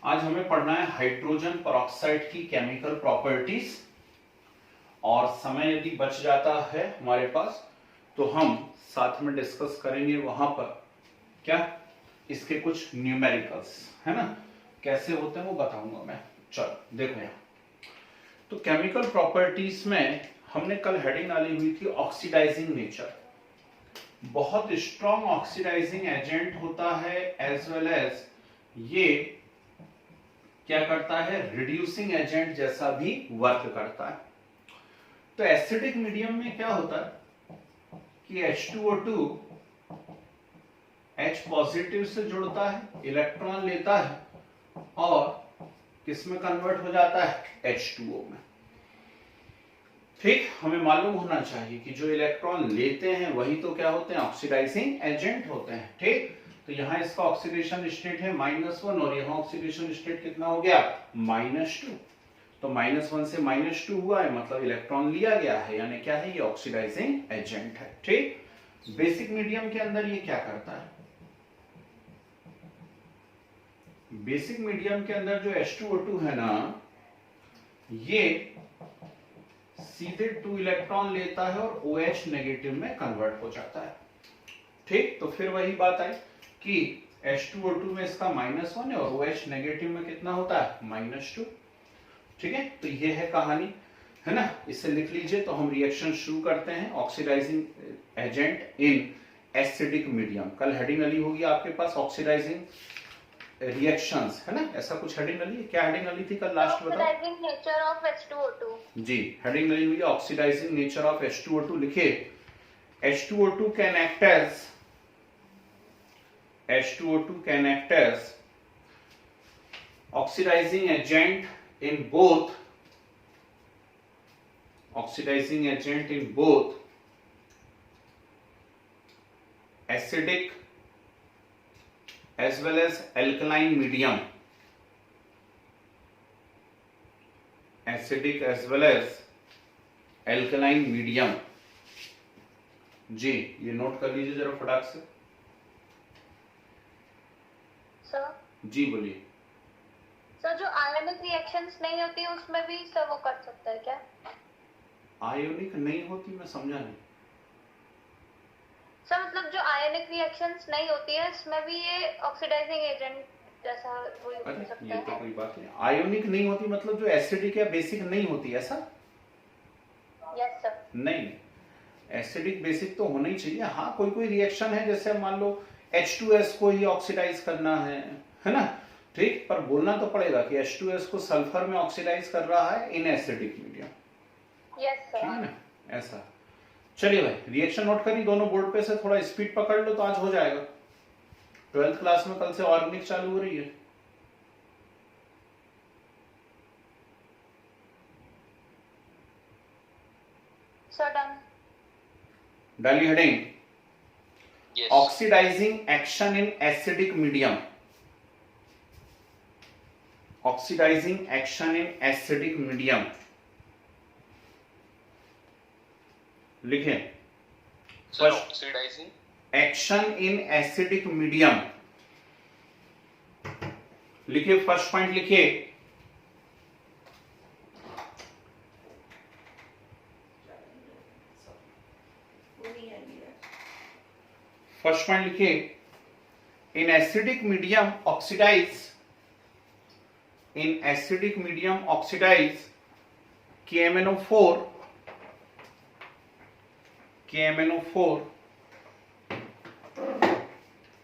आज हमें पढ़ना है हाइड्रोजन परऑक्साइड की केमिकल प्रॉपर्टीज। और समय यदि बच जाता है हमारे पास तो हम साथ में डिस्कस करेंगे वहां पर क्या इसके कुछ न्यूमेरिकल्स है ना, कैसे होते हैं वो बताऊंगा मैं। चलो देखो यहाँ तो केमिकल प्रॉपर्टीज में हमने कल हेडिंग डाली हुई थी ऑक्सीडाइजिंग नेचर। बहुत स्ट्रॉन्ग ऑक्सीडाइजिंग एजेंट होता है एज वेल एज ये क्या करता है, रिड्यूसिंग एजेंट जैसा भी वर्क करता है। तो एसिडिक मीडियम में क्या होता है कि H2O2 H पॉजिटिव से जुड़ता है, इलेक्ट्रॉन लेता है और किसमें कन्वर्ट हो जाता है, H2O में। ठीक, हमें मालूम होना चाहिए कि जो इलेक्ट्रॉन लेते हैं वही तो क्या होते हैं, ऑक्सीडाइजिंग एजेंट होते हैं। ठीक, तो यहां इसका ऑक्सीडेशन स्टेट है -1 और यहां ऑक्सीडेशन स्टेट कितना हो गया, -2। तो -1 से -2 हुआ है, मतलब इलेक्ट्रॉन लिया गया है, यानी क्या है, ये ऑक्सीडाइजिंग एजेंट है। ठीक, बेसिक मीडियम के अंदर ये क्या करता है, बेसिक मीडियम के अंदर जो H2O2 है ना, ये सीधे 2 इलेक्ट्रॉन लेता है और OH नेगेटिव में कन्वर्ट हो जाता है। ठीक, तो फिर वही बात आई कि H2O2 में इसका -1 है और OH नेगेटिव में कितना होता है, -2। ठीक है, तो ये है कहानी, है ना। इसे लिख लीजिए तो हम रिएक्शन शुरू करते हैं। Oxidising agent in acidic medium, कल हेडिंग डली होगी आपके पास ऑक्सीडाइजिंग रिएक्शंस, है ना, ऐसा कुछ हेडिंग डली है। क्या हेडिंग डली थी कल, लास्ट बताओ। ऑक्सीडाइजिंग नेचर ऑफ H2O2 जी, हेडिंग डली हुई है ऑक्सीडाइजिंग नेचर ऑफ H2O2। लिखे H2O2 can act as H2O2 can act as oxidizing agent in both acidic as well as alkaline medium, acidic as well as alkaline medium। जी, ये note कर लीजिए जरा फटाक से। सर जी बोलिए। सर, जो आयनिक reactions नहीं होती उसमें भी सर वो कर सकता है क्या? आयोनिक नहीं होती, मैं समझा नहीं सर, मतलब जो आयनिक रिएक्शंस नहीं होती है इसमें भी ये ऑक्सीडाइजिंग एजेंट जैसा वो हो अरे सकता ये है। तो कोई बात नहीं, आयोनिक नहीं होती मतलब जो एसिडिक या बेसिक नहीं होती, ऐसा? Yes sir. नहीं, एसिडिक बेसिक तो होना ही चाहिए। हाँ, कोई कोई रिएक्शन है, जैसे मान लो H2S को ही ऑक्सीडाइज करना है ना। ठीक, पर बोलना तो पड़ेगा कि H2S को सल्फर में ऑक्सीडाइज कर रहा है इन एसिडिक मीडियम। Yes sir. ठीक है ना, ऐसा। चलिए भाई, रिएक्शन नोट करिए दोनों बोर्ड पे से, थोड़ा स्पीड पकड़ लो तो आज हो जाएगा। 12th क्लास में कल से ऑर्गेनिक चालू हो रही है। Sir done. डाली heading oxidising action in acidic medium, oxidising action in acidic medium. लिखें first, oxidising action in acidic medium. लिखिए फर्स्ट पॉइंट, लिखिए फर्स्ट पॉइंट, लिखिए in acidic medium oxidise, in acidic medium oxidise KMnO4, KMnO4,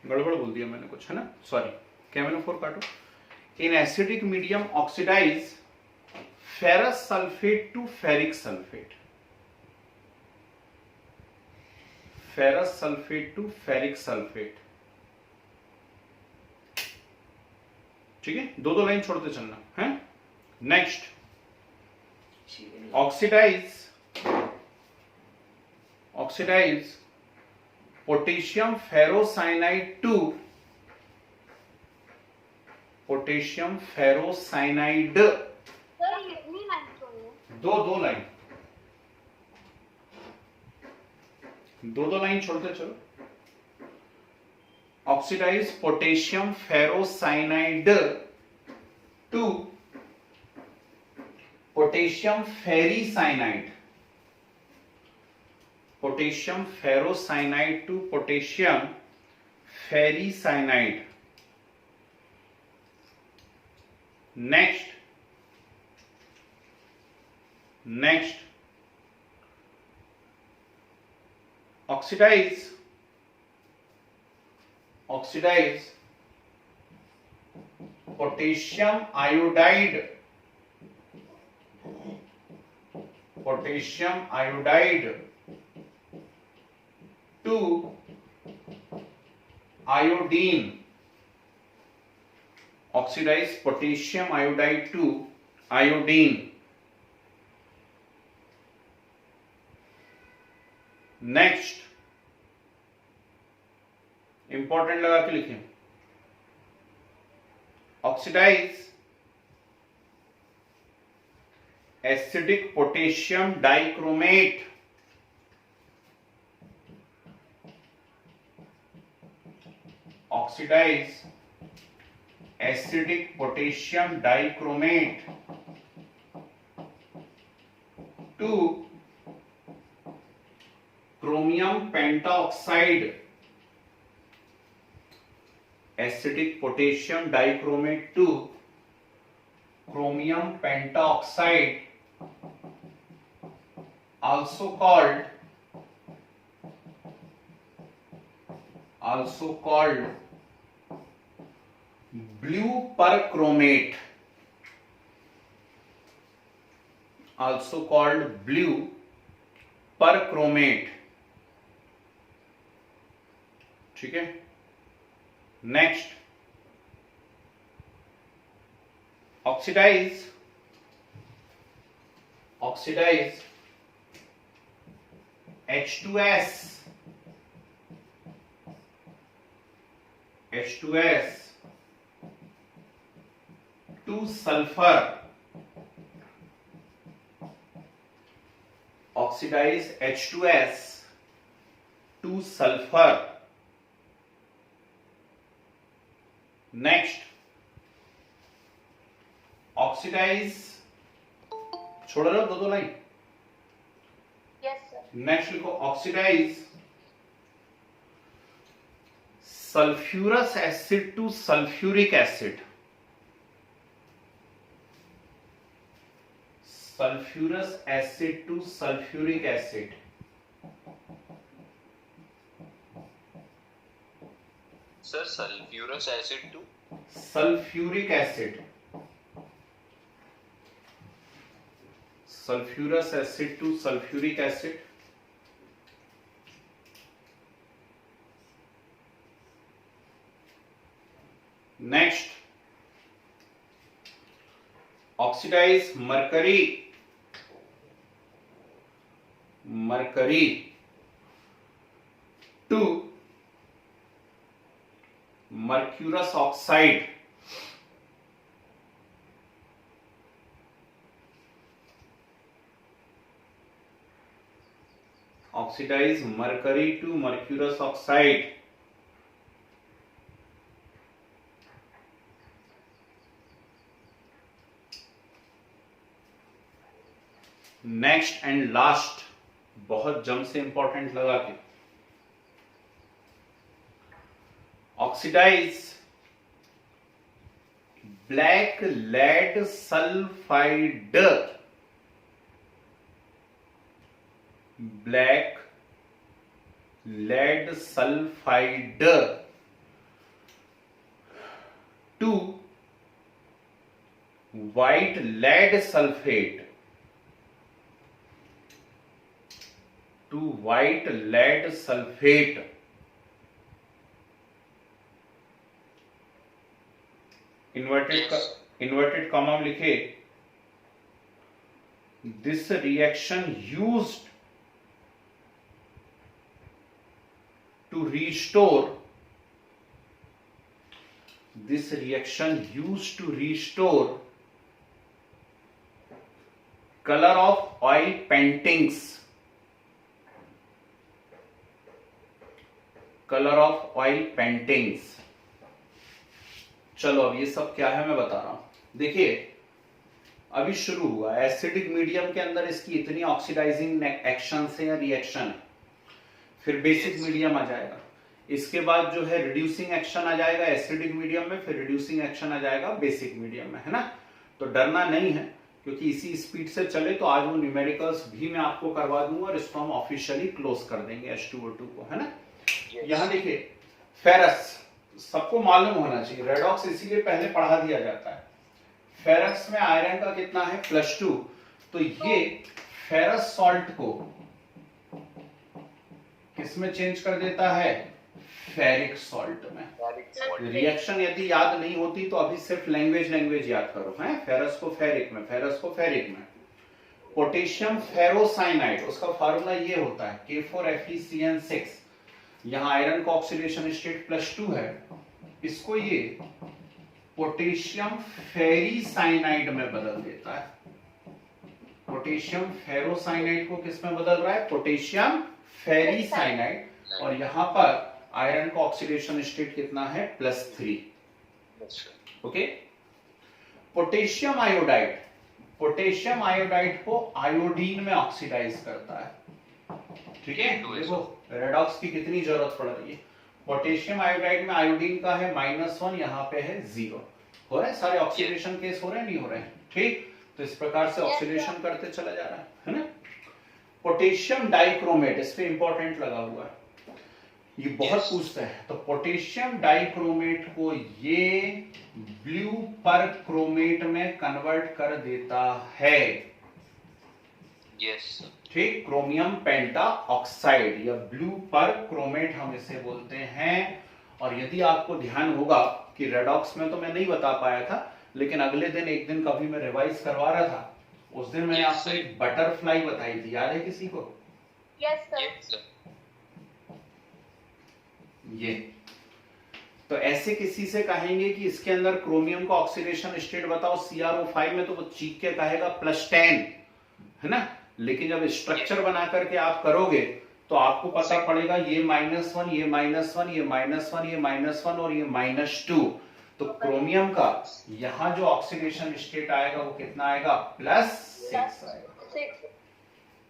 गड़बड़ बोल दिया मैंने कुछ, है ना, सॉरी, KMnO4 काटो। In acidic medium oxidise ferrous sulphate to ferric sulphate, ferrous sulphate to ferric sulphate. ठीक है, दो दो लाइन छोड़ते चलना है। Next, oxidise potassium ferrocyanide to potassium ferrocyanide. Sir ये नहीं लाइन छोड़िए, दो लाइन, दो लाइन छोड़ते चलो। Oxidise potassium ferrocyanide to potassium ferricyanide, potassium ferrocyanide to potassium ferricyanide. Next oxidise potassium iodide, to iodine, oxidise potassium iodide to iodine. Next important लगा के लिखें, oxidise acidic potassium dichromate, oxidise acidic potassium dichromate to chromium pentaoxide, acidic potassium dichromate to chromium pentaoxide, also called blue perchromate, ठीक है। Next oxidise H2S to sulphur, oxidise H2S to sulphur. Next oxidise, छोड़ रहे हो दो line. Yes sir. Next लिखो oxidise sulphurous acid to sulphuric acid, sulphurous acid to sulphuric acid. Sir sulphurous acid to sulphuric acid, sulphurous acid to sulphuric acid. Next oxidise mercury to mercurous oxide, oxidise mercury to mercurous oxide. Next and last, बहुत जम से important लगा के, oxidise black lead sulphide, black lead sulphide to white lead sulphate, to white lead sulphate. Inverted comma में लिखे, this reaction used to restore, this reaction used to restore color of oil paintings, color of oil paintings। चलो अब ये सब क्या है मैं बता रहा हूं। देखिए अभी शुरू हुआ, एसिडिक मीडियम के अंदर इसकी इतनी ऑक्सीडाइजिंग एक्शन है या रिएक्शन है, फिर बेसिक मीडियम आ जाएगा, इसके बाद जो है रिड्यूसिंग एक्शन आ जाएगा एसिडिक मीडियम में, फिर रिड्यूसिंग एक्शन आ जाएगा बेसिक मीडियम में, है ना। तो डरना नहीं है, क्योंकि इसी स्पीड से चले तो आज वो न्यूमेरिकल्स भी मैं आपको करवा दूंगा और इसको हम ऑफिशियली क्लोज कर देंगे H2O2 को, है ना। यहाँ देखिए फेरस सबको मालूम होना चाहिए, रेडॉक्स इसीलिए पहले पढ़ा दिया जाता है। फेरस में आयरन का कितना है +2, तो ये फेरस सॉल्ट को किसमें चेंज कर देता है, फेरिक सॉल्ट में। रिएक्शन यदि याद नहीं होती तो अभी सिर्फ लैंग्वेज याद करो, है फेरस को फेरिक में, फेरस को फेरिक में। पोटेशियम फेरोसाइनाइड, उसका फार्मूला ये होता है K4Fe3N6। यहाँ आयरन का ऑक्सीडेशन स्टेट +2 है, इसको ये पोटेशियम फेरीसाइनाइड में बदल देता है। पोटेशियम फेरोसाइनाइड को किस में बदल रहा है, पोटेशियम फेरीसाइनाइड, और यहां पर आयरन का ऑक्सीडेशन स्टेट कितना है +3। Okay, potassium iodide, potassium iodide को आयोडीन में ऑक्सीडाइज करता है, ठीक है। देखो रेडॉक्स की कितनी जरूरत पड़ रही है, पोटेशियम आयोडाइड में आयोडीन का है -1, यहाँ पे है 0, हो रहा है सारे ऑक्सीडेशन केस हो रहे हैं नहीं हो रहे हैं, ठीक। तो इस प्रकार से ऑक्सीडेशन करते चला जा रहा है ना। पोटेशियम डाइक्रोमेट, इस पे इंपॉर्टेंट लगा हुआ है, ये बहुत पूछते हैं। तो पोटेशियम डाइक्रोमेट को ये ब्लू पर क्रोमेट में कन्वर्ट कर देता है, यस ठीक। क्रोमियम पेंटा ऑक्साइड या ब्लू पर क्रोमेट हम इसे बोलते हैं। और यदि आपको ध्यान होगा कि रेडॉक्स में तो मैं नहीं बता पाया था, लेकिन अगले दिन एक दिन कभी मैं रिवाइज करवा रहा था, उस दिन मैंने आपको एक बटरफ्लाई बताई थी, याद है किसी को? Yes sir. ये तो ऐसे किसी से कहेंगे कि इसके अंदर क्रोमियम का ऑक्सीडेशन स्टेट बताओ CrO5 में, तो वो चीख के कहेगा +10, है ना। लेकिन जब स्ट्रक्चर बना करके आप करोगे तो आपको पता पड़ेगा ये -1, ये -1, ये -1, ये -1 और ये -2। तो क्रोमियम का यहाँ जो ऑक्सीडेशन स्टेट आएगा वो कितना आएगा, +6 आएगा,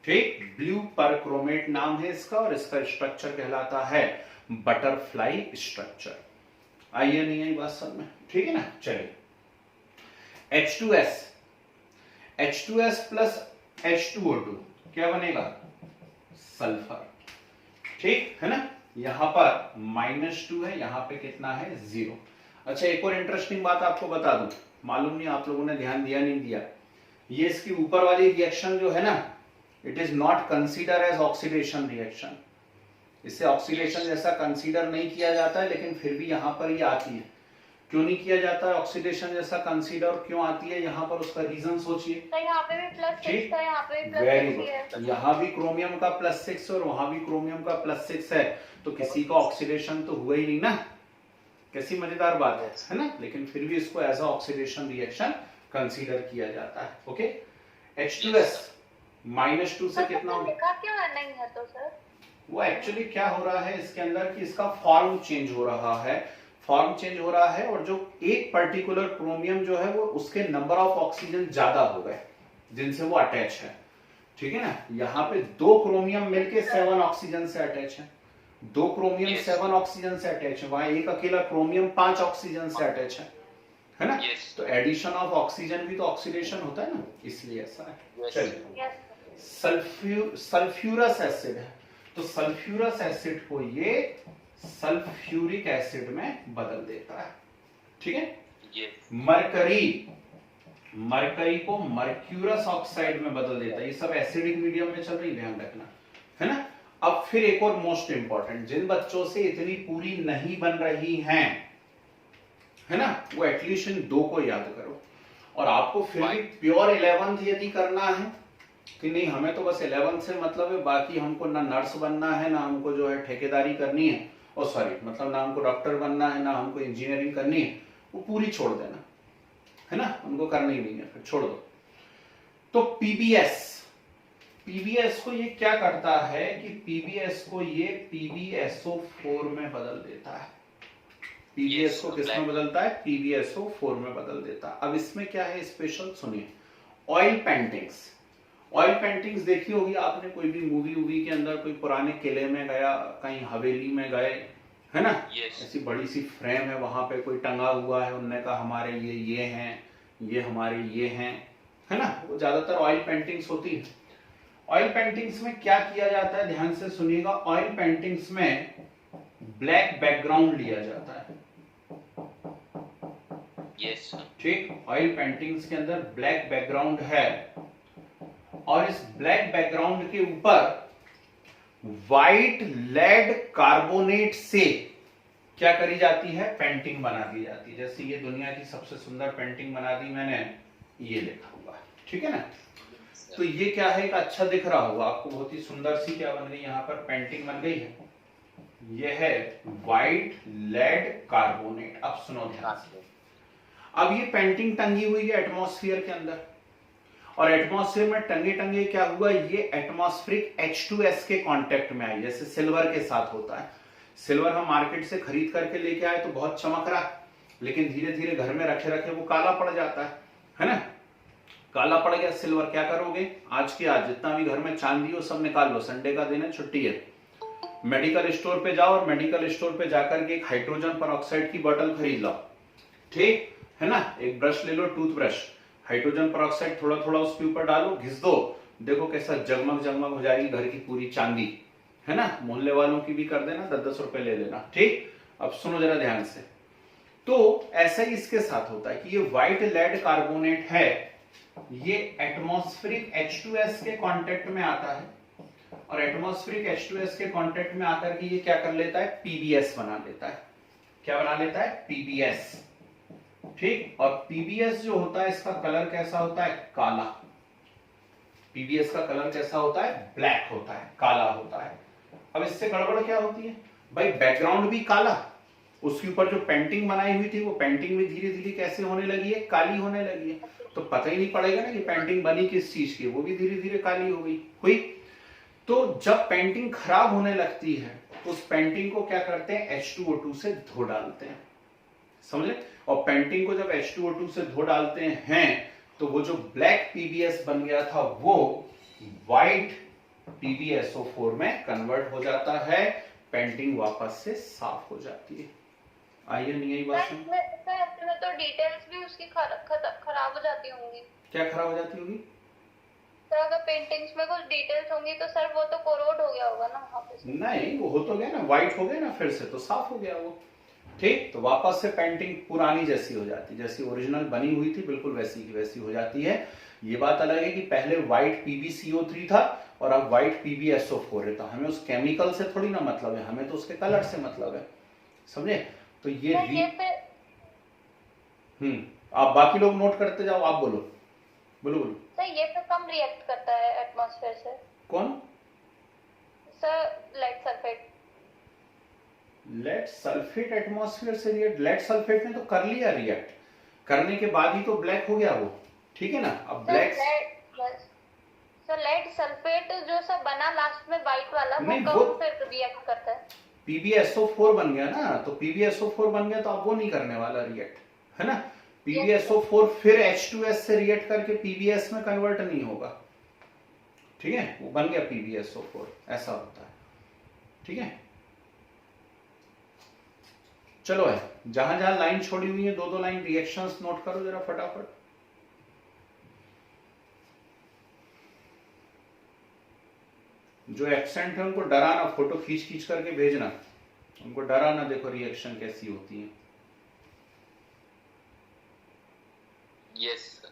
ठीक। ब्लू पर क्रोमेट नाम है इसका, और इसका स्ट्रक्चर कहलाता है बटरफ्लाई स्ट्रक्चर। आइए नहीं आई बात समझ में, ठीक है ना। चलिए H2S, H2S प्लस H2O2 क्या बनेगा, सल्फर, ठीक है ना। यहां पर -2 है, यहां पे कितना है 0। अच्छा एक और इंटरेस्टिंग बात आपको बता दूं, मालूम नहीं आप लोगों ने ध्यान दिया नहीं दिया, ये इसकी ऊपर वाली रिएक्शन जो है ना, it is not consider as oxidation reaction, इसे ऑक्सीडेशन जैसा कंसीडर नहीं किया जाता है, लेकिन फिर भी यहां पर ये आती है। क्यों नहीं किया जाता है ऑक्सीडेशन जैसा कंसीडर, क्यों आती है यहाँ पर, उसका रीजन सोचिए। तो यहाँ पे भी +6 था, यहाँ पे भी वेरी +6 है, गुड, यहाँ भी क्रोमियम का +6 और वहां भी क्रोमियम का +6 है, तो किसी का ऑक्सीडेशन तो हुआ ही नहीं ना, कैसी मजेदार बात है ना। लेकिन फिर भी इसको as a oxidation reaction consider किया जाता है। ओके, H2S -2 से कितना लिखा क्यों है नहीं है तो सर? वो एक्चुअली क्या हो रहा है इसके अंदर कि इसका फॉर्म चेंज हो रहा है, फॉर्म चेंज हो रहा है, और जो एक पर्टिकुलर क्रोमियम जो है वो उसके नंबर ऑफ ऑक्सीजन ज्यादा हो गए जिनसे वो अटैच है, ठीक है ना। यहाँ पे 2 क्रोमियम मिलके 7 ऑक्सीजन से अटैच है, 2 क्रोमियम 7 ऑक्सीजन से अटैच है, वहां एक अकेला क्रोमियम 5 ऑक्सीजन से अटैच है ना। तो एडिशन ऑफ ऑक्सीजन भी तो ऑक्सीडेशन होता है ना, इसलिए ऐसा है। चलिए सल्फ्यूरस एसिड है, तो सल्फ्यूरस एसिड को ये सल्फ्यूरिक एसिड में बदल देता है, ठीक है। मरकरी, मरकरी को मर्क्यूरस ऑक्साइड में बदल देता है। ये सब एसिडिक मीडियम में चल रही, ध्यान रखना, है ना। अब फिर एक और मोस्ट इंपॉर्टेंट, जिन बच्चों से इतनी पूरी नहीं बन रही हैं, है ना, वो एटलीस्ट इन 2 को याद करो। और आपको फिर भी प्योर 11th यदि करना है कि नहीं हमें तो बस 11th से मतलब है, बाकी हमको ना नर्स बनना है, ना हमको जो है ठेकेदारी करनी है, और सॉरी मतलब ना हमको डॉक्टर बनना है, ना हमको इंजीनियरिंग करनी है, वो पूरी छोड़ देना, है ना, उनको करना ही नहीं है, फिर छोड़ दो। तो पीबीएस, पीबीएस को ये क्या करता है कि पीबीएस को ये PbSO4 में बदल देता है, पीवीएस Yes, को किस में black. बदलता है? PbSO4 में बदल देता है। अब इसमें क्या है स्पेशल, सुनिए। ऑयल पेंटिंग्स, ऑयल पेंटिंग्स देखी होगी आपने, कोई भी मूवी वूवी के अंदर, कोई पुराने किले में गया, कहीं हवेली में गए, है ना? Yes. ऐसी बड़ी सी फ्रेम है, वहां पे कोई टंगा हुआ है, उनने कहा हमारे ये हैं, ये हमारे ये हैं, है ना? वो ज्यादातर ऑयल पेंटिंग्स होती है। ऑयल पेंटिंग्स में क्या किया जाता है, ध्यान से सुनिएगा। ऑयल पेंटिंग्स में ब्लैक बैकग्राउंड लिया जाता है। Yes, sir. ठीक, ऑयल पेंटिंग्स के अंदर ब्लैक बैकग्राउंड है, और इस ब्लैक बैकग्राउंड के ऊपर व्हाइट लेड कार्बोनेट से क्या करी जाती है? पेंटिंग बना दी जाती है। जैसे ये दुनिया की सबसे सुंदर पेंटिंग बना दी मैंने, ये लिखा हुआ है, ठीक है ना? तो ये क्या है, एक अच्छा दिख रहा होगा आपको, बहुत ही सुंदर सी क्या बन गई, यहाँ पर पेंटिंग बन गई है। ये है व्हाइट लेड कार्बोनेट। अब सुनो ध्यान से, अब ये पेंटिंग टंगी हुई है एटमॉस्फेयर के अंदर, और एटमॉस्फेयर में टंगे टंगे क्या हुआ, ये एटमॉस्फेरिक H2S के कांटेक्ट में आई, जैसे सिल्वर के साथ होता है। सिल्वर हम मार्केट से खरीद करके लेके आए तो बहुत चमक रहा है, लेकिन धीरे धीरे घर में रखे रखे वो काला पड़ जाता है ना? काला पड़ गया सिल्वर, क्या करोगे? आज की आज जितना भी घर में चांदी हो सब निकाल लो, संडे का दिन है, छुट्टी है, मेडिकल स्टोर पे जाओ, और मेडिकल स्टोर पे जाकर के एक हाइड्रोजन पेरोक्साइड की बोतल खरीद लो, ठीक है ना? एक ब्रश ले लो, टूथब्रश, हाइड्रोजन पेरोक्साइड थोड़ा थोड़ा उसके ऊपर डालो, घिस दो, देखो कैसा जगमग जगमग हो जाएगी घर की पूरी चांदी, है ना? मोहल्ले वालों की भी कर देना, 10-10 रुपए ले लेना, ठीक? अब सुनो जरा ध्यान से। तो ऐसा ही इसके साथ होता है कि ये व्हाइट लेड कार्बोनेट है, ये एटमॉस्फेरिक H2S के कांटेक्ट में आता है, और एटमॉस्फेरिक H2S के कांटेक्ट में आकर के ये क्या कर लेता है? PbS बना लेता है। क्या बना लेता है? PbS, ठीक? और PbS जो होता है इसका कलर कैसा होता है? काला। PbS का कलर कैसा होता है? ब्लैक होता है, काला होता है। अब इससे गड़बड़ क्या होती है भाई? बैकग्राउंड भी काला, उसके ऊपर जो पेंटिंग बनाई हुई थी वो पेंटिंग भी धीरे धीरे कैसे होने लगी है? काली होने लगी है। तो पता ही नहीं पड़ेगा ना कि पेंटिंग बनी किस चीज की, वो भी धीरे धीरे काली हो गई हुई। तो जब पेंटिंग खराब होने लगती है तो उस पेंटिंग को क्या करते हैं? H2O2 से धो डालते हैं, समझे? और पेंटिंग को जब H2O2 से धो डालते हैं तो वो जो ब्लैक PbS बन गया था वो व्हाइट PbSO4 में कन्वर्ट हो जाता है, पेंटिंग वापस से साफ हो जाती है। आइए नहीं आई बात सुन। इसमें तो डिटेल्स भी उसकी खराब हो जाती होंगी। क्या खराब हो जाती होगी? तो अगर पेंटिंग्स में कुछ डिटेल्स होंगी तो सर वो तो कोरोड हो गया होगा ना वहाँ पे। नहीं, वो हो तो गया ना, व्हाइट हो गया ना, फिर से तो साफ हो गया वो, ठीक? तो वापस से पेंटिंग पुरानी जैसी हो जाती, जैसी ओरिजिनल बनी हुई थी बिल्कुल वैसी की वैसी हो जाती है। ये बात अलग है कि पहले व्हाइट PbCO3 था और अब व्हाइट PbSO4 है, तो हमें उस केमिकल से थोड़ी ना मतलब है, हमें तो उसके कलर से मतलब है, समझे? तो ये आप बाकी लोग नोट करते जाओ, आप बोलो बोलो बोलो। सर ये तो कम रिएक्ट करता है एटमॉस्फेयर से। कौन? Sir lead sulphate. Lead sulphate atmosphere से रिएक्ट? लेड सल्फेट ने तो कर लिया रिएक्ट, करने के बाद ही तो ब्लैक हो गया वो, ठीक है ना? अब ब्लैक सर लेड सल्फेट जो सब बना लास्ट में व्हाइट वाला, वो कब फिर रिएक्ट करता है? PbSO4 बन गया ना, तो PbSO4 बन गया तो अब वो नहीं करने वाला रिएक्ट, है ना? PbSO4 फिर H2S से रिएक्ट करके PbS में कन्वर्ट नहीं होगा, ठीक है? वो बन गया PbSO4, ऐसा होता है, ठीक है? चलो है, जहां जहां लाइन छोड़ी हुई है 2-2 लाइन रिएक्शंस नोट करो जरा फटाफट। जो एब्सेंट है उनको डराना, फोटो खींच खींच करके भेजना, उनको डराना, देखो रिएक्शन कैसी होती है। Yes, sir.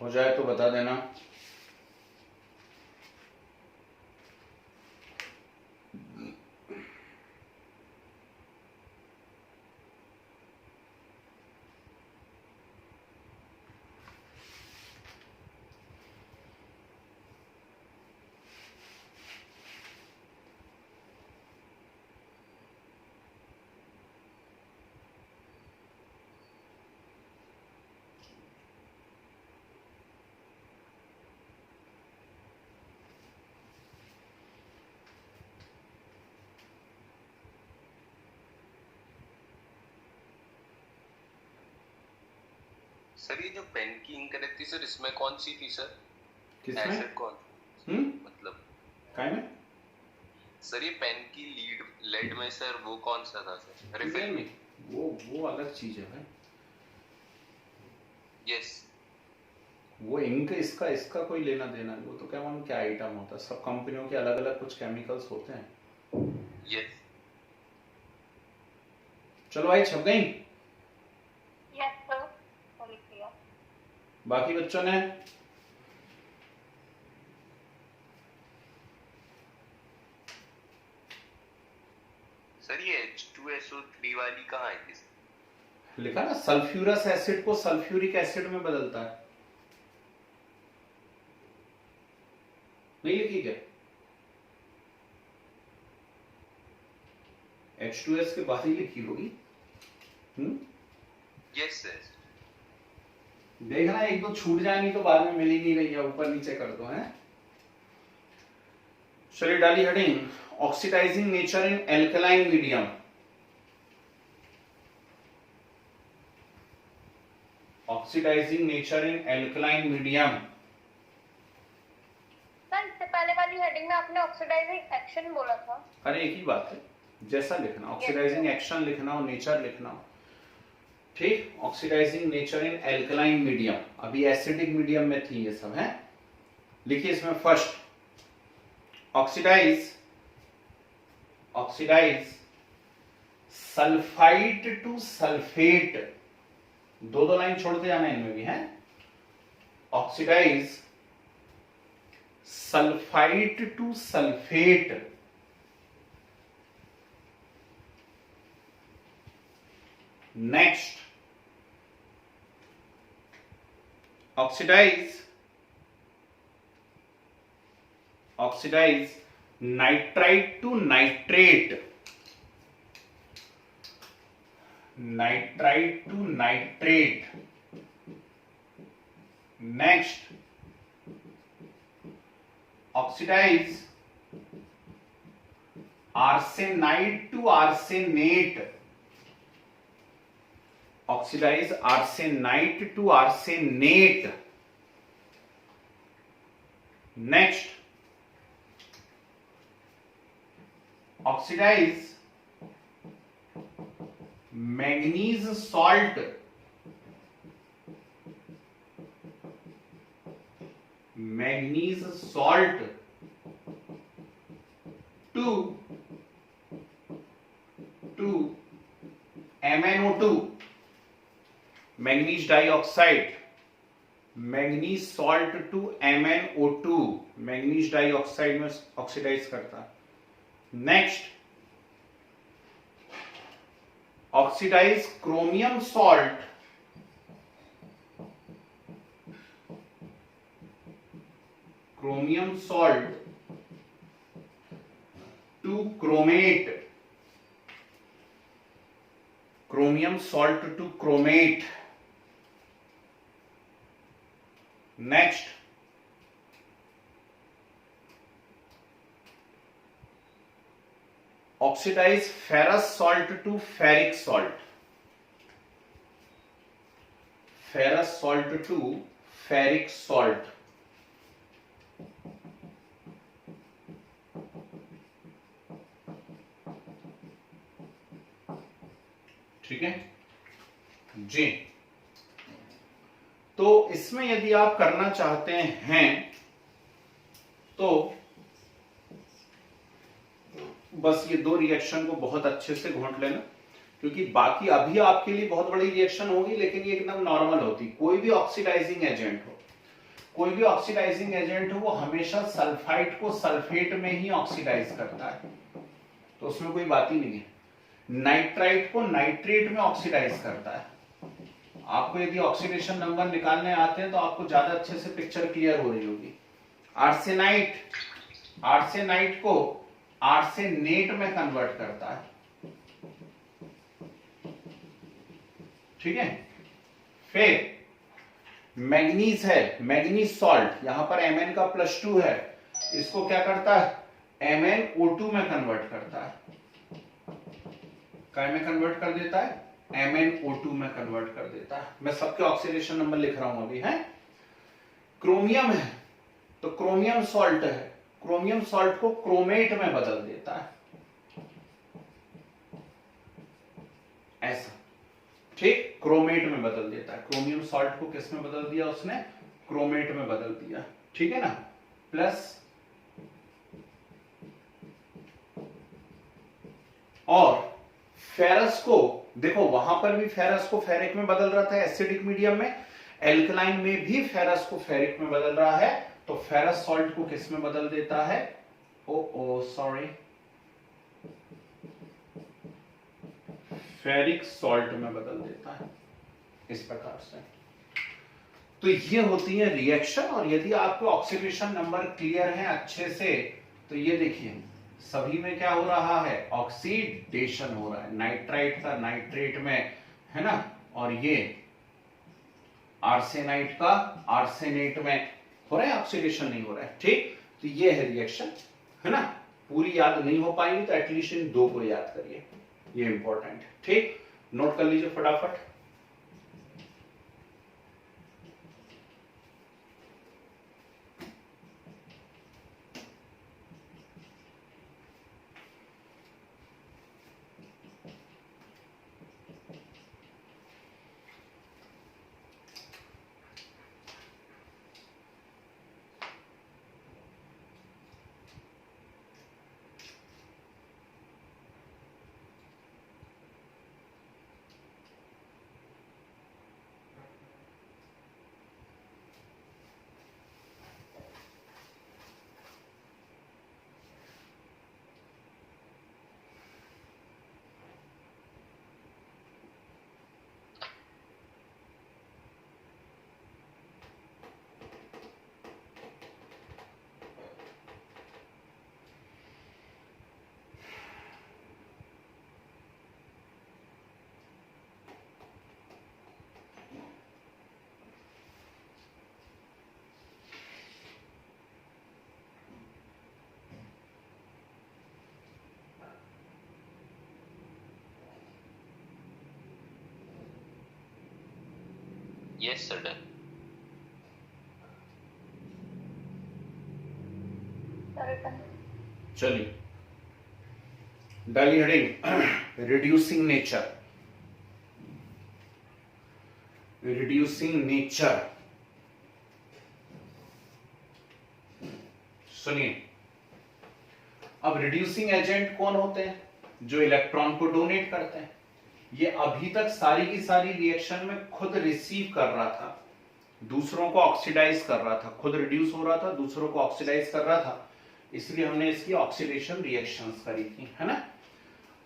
हो जाए तो बता देना। सर ये जो पेन की इंक रहती सर, इसमें कौन सी थी सर? किसमें? एसिड कौन? मतलब काय में? सर ये पेन की लेड में सर वो कौन सा था सर? रिफिल में? वो अलग चीज है भाई। यस। वो इंक इसका कोई लेना देना नहीं। वो तो क्या मालूम क्या आइटम होता है। सब कंपनियों के अलग अलग कुछ केमिकल्स होते हैं। यस। चलो भाई, छप गई? यस सर, लिख लिया। बाकी बच्चों ने? सर ये H2SO3 वाली कहाँ है थी? लिखा ना, सल्फ्यूरस एसिड को सल्फ्यूरिक एसिड में बदलता है। नहीं लिखी क्या? H2S के बाद ही लिखी होगी। Yes sir. देखना एक दो छूट जाए, नहीं तो बाद में मिल ही नहीं रही है। ऊपर नीचे कर दो है। चलिए डाली heading, oxidising nature in alkaline medium. Oxidising nature in alkaline medium. Sir इससे पहले वाली हेडिंग में आपने ऑक्सीडाइजिंग एक्शन बोला था। अरे एक ही बात है, जैसा लिखना, ऑक्सीडाइजिंग एक्शन लिखना हो, नेचर लिखना हो, ठीक। Oxidising nature in alkaline medium, अभी एसिडिक मीडियम में थी ये सब है। लिखिए इसमें first, oxidise sulphide to sulphate. दो लाइन छोड़ते जाना इनमें भी है। Oxidise sulphide to sulphate. Next, oxidise nitrite to nitrate. Nitrite to nitrate. Next, oxidise arsenite to arsenate. Oxidise arsenite to arsenate. Next, oxidise manganese salt to MnO2। Manganese dioxide, manganese salt to MnO2। Manganese dioxide में oxidise करता है। Next, oxidise chromium salt to chromate. Next, oxidise ferrous salt to ferric salt. ठीक है जी। तो इसमें यदि आप करना चाहते हैं तो बस ये दो रिएक्शन को बहुत अच्छे से घोंट लेना, क्योंकि बाकी अभी आपके लिए बहुत बड़ी रिएक्शन होगी, लेकिन ये एकदम नॉर्मल होती। कोई भी ऑक्सीडाइजिंग एजेंट हो, कोई भी ऑक्सीडाइजिंग एजेंट हो वो हमेशा सल्फाइड को सल्फेट में ही ऑक्सीडाइज करता है, तो उसमें कोई बात ही नहीं है। नाइट्राइट को नाइट्रेट में ऑक्सीडाइज करता है। आपको यदि ऑक्सीडेशन नंबर निकालने आते हैं तो आपको ज्यादा अच्छे से पिक्चर क्लियर हो रही होगी। आर्सेनाइट को आर्सेनेट में कन्वर्ट करता है, ठीक है। फिर मैग्नीज है, मैग्नीज सॉल्ट, यहां पर Mn का +2 है, इसको क्या करता है, MnO2 में कन्वर्ट करता है। काय में कन्वर्ट कर देता है, MnO2 में कन्वर्ट कर देता है। मैं सबके ऑक्सीडेशन नंबर लिख रहा हूं अभी, है। क्रोमियम है, तो क्रोमियम सॉल्ट है, क्रोमियम सॉल्ट को क्रोमेट में बदल देता है, ऐसा, ठीक, क्रोमेट में बदल देता है। क्रोमियम सॉल्ट को किस में बदल दिया उसने, क्रोमेट में बदल दिया, ठीक है ना। प्लस और फेरस को देखो, वहां पर भी फेरस को फेरिक में बदल रहा था एसिडिक मीडियम में, एल्कलाइन में भी फेरस को फेरिक में बदल रहा है, तो फेरस सॉल्ट को किस में बदल देता है, सॉरी, फेरिक सॉल्ट में बदल देता है, इस प्रकार से। तो ये होती है रिएक्शन। और यदि आपको ऑक्सीडेशन नंबर क्लियर है अच्छे से, तो ये देखिए सभी में क्या हो रहा है, ऑक्सीडेशन हो रहा है। नाइट्राइट का नाइट्रेट में, है ना, और ये आर्सेनाइट का आर्सेनेट में हो रहा है, ऑक्सीडेशन नहीं हो रहा है, ठीक। तो ये है रिएक्शन, है ना। पूरी याद नहीं हो पाएंगी तो एटलीस्ट इन 2 को याद करिए, ये इंपॉर्टेंट है, ठीक। नोट कर लीजिए फटाफट। Yes, sir, done. चलिए, डाली heading reducing nature. Reducing nature, सुनिए। अब रिड्यूसिंग एजेंट कौन होते हैं, जो इलेक्ट्रॉन को डोनेट करते हैं। ये अभी तक सारी की सारी रिएक्शन में खुद रिसीव कर रहा था, दूसरों को ऑक्सीडाइज कर रहा था, खुद रिड्यूस हो रहा था, दूसरों को ऑक्सीडाइज कर रहा था, इसलिए हमने इसकी ऑक्सीडेशन रिएक्शंस करी थी, है ना।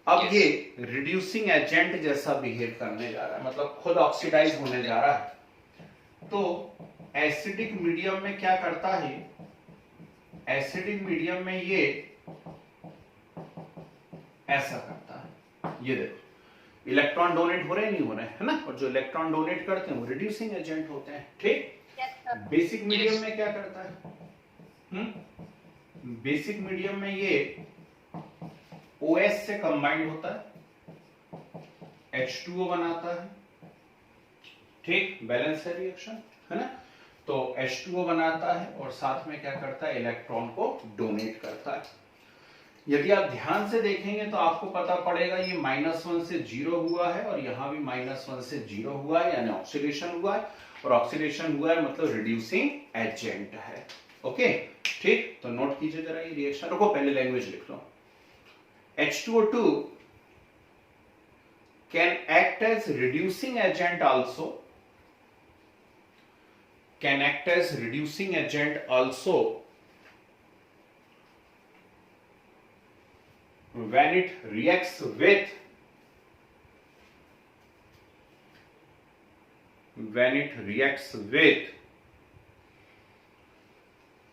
अब ये रिड्यूसिंग एजेंट जैसा बिहेव करने जा रहा है, मतलब खुद ऑक्सीडाइज होने जा रहा है। तो एसिडिक मीडियम में क्या करता है, एसिडिक मीडियम में ये ऐसा करता है, ये देखो इलेक्ट्रॉन डोनेट हो रहे नहीं हो रहे, है ना। और जो इलेक्ट्रॉन डोनेट करते हैं वो रिड्यूसिंग एजेंट होते हैं, ठीक। बेसिक मीडियम में क्या करता है, बेसिक मीडियम में ये OS से कंबाइंड होता है, H2O बनाता है, ठीक, बैलेंस है रिएक्शन, है ना। तो H2O बनाता है और साथ में क्या करता है, इलेक्ट्रॉन को डोनेट करता है। यदि आप ध्यान से देखेंगे तो आपको पता पड़ेगा ये -1 से 0 हुआ है और यहां भी -1 से 0 हुआ है, यानी ऑक्सीडेशन हुआ है। और ऑक्सीडेशन हुआ है मतलब रिड्यूसिंग एजेंट है, ओके, ठीक। तो नोट कीजिए जरा ये रिएक्शन, रुको पहले लैंग्वेज लिख लो। H2O2 can act as reducing agent also, can act as reducing agent also when it reacts with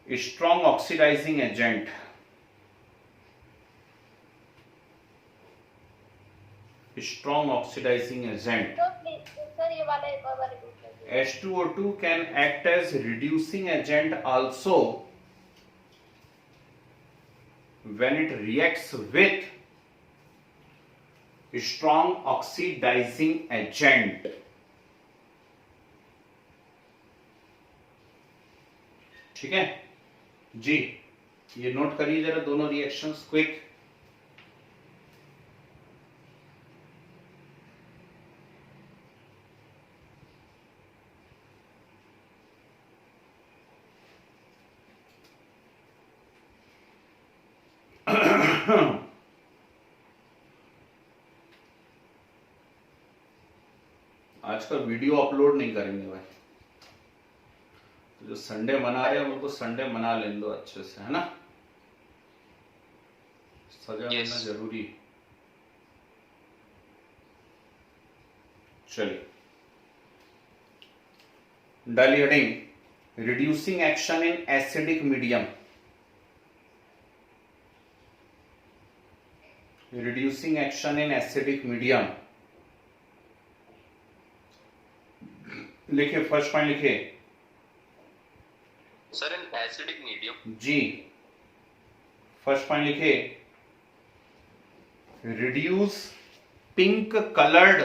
a strong oxidizing agent. Strong oxidizing agent. तो सर ये वाला एक और बार रिपीट कर दीजिए। H2O2 can act as reducing agent also when it reacts with strong oxidizing agent. ठीक है जी, ये नोट करिए जरा दोनों रिएक्शंस क्विक। आजकल वीडियो अपलोड नहीं करेंगे भाई, तो जो संडे मना रहे हैं उनको संडे मना लेने दो अच्छे से, है ना। सजा लेना जरूरी। चलिए, diluting reducing action in acidic medium. Reducing action in acidic medium लिखे, फर्स्ट पॉइंट लिखे सर। इन एसिडिक मीडियम जी, फर्स्ट पॉइंट लिखे reduce pink coloured.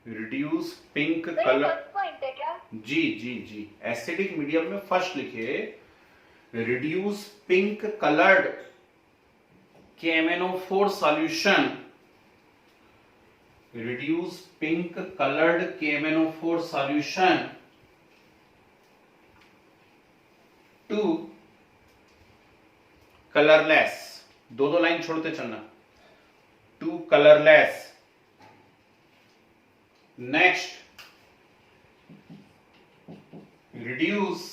Reduce pink colour first point है क्या? जी जी जी, एसिडिक मीडियम में फर्स्ट लिखे reduce pink coloured KMnO4 solution. Reduce pink colored KMnO4 solution to colorless. दो लाइन छोड़ते चलना। To colorless. Next, reduce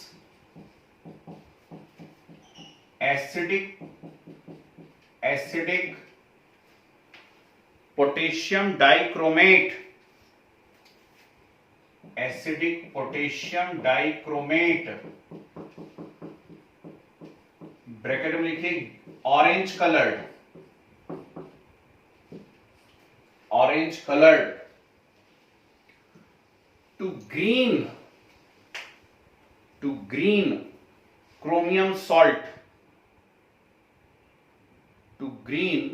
acidic potassium dichromate. Acidic potassium dichromate bracket में लिखिए orange coloured to green chromium salt. To green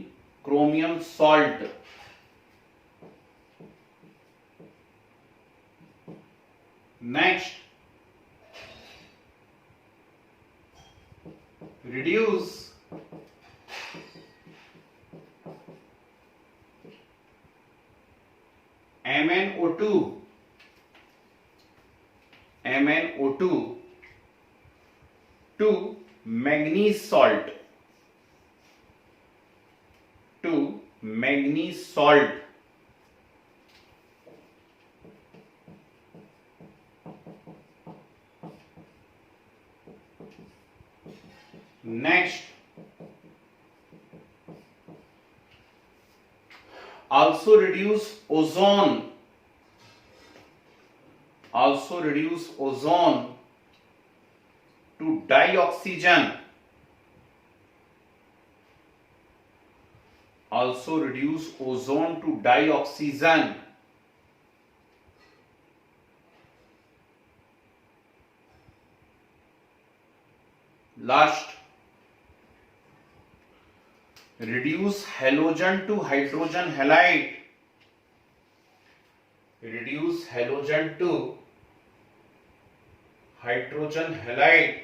chromium salt. Next, reduce MnO2 to manganese salt. Next, also reduce ozone. To dioxygen. Also reduce ozone to dioxygen. Last, reduce halogen to hydrogen halide. Reduce halogen to hydrogen halide.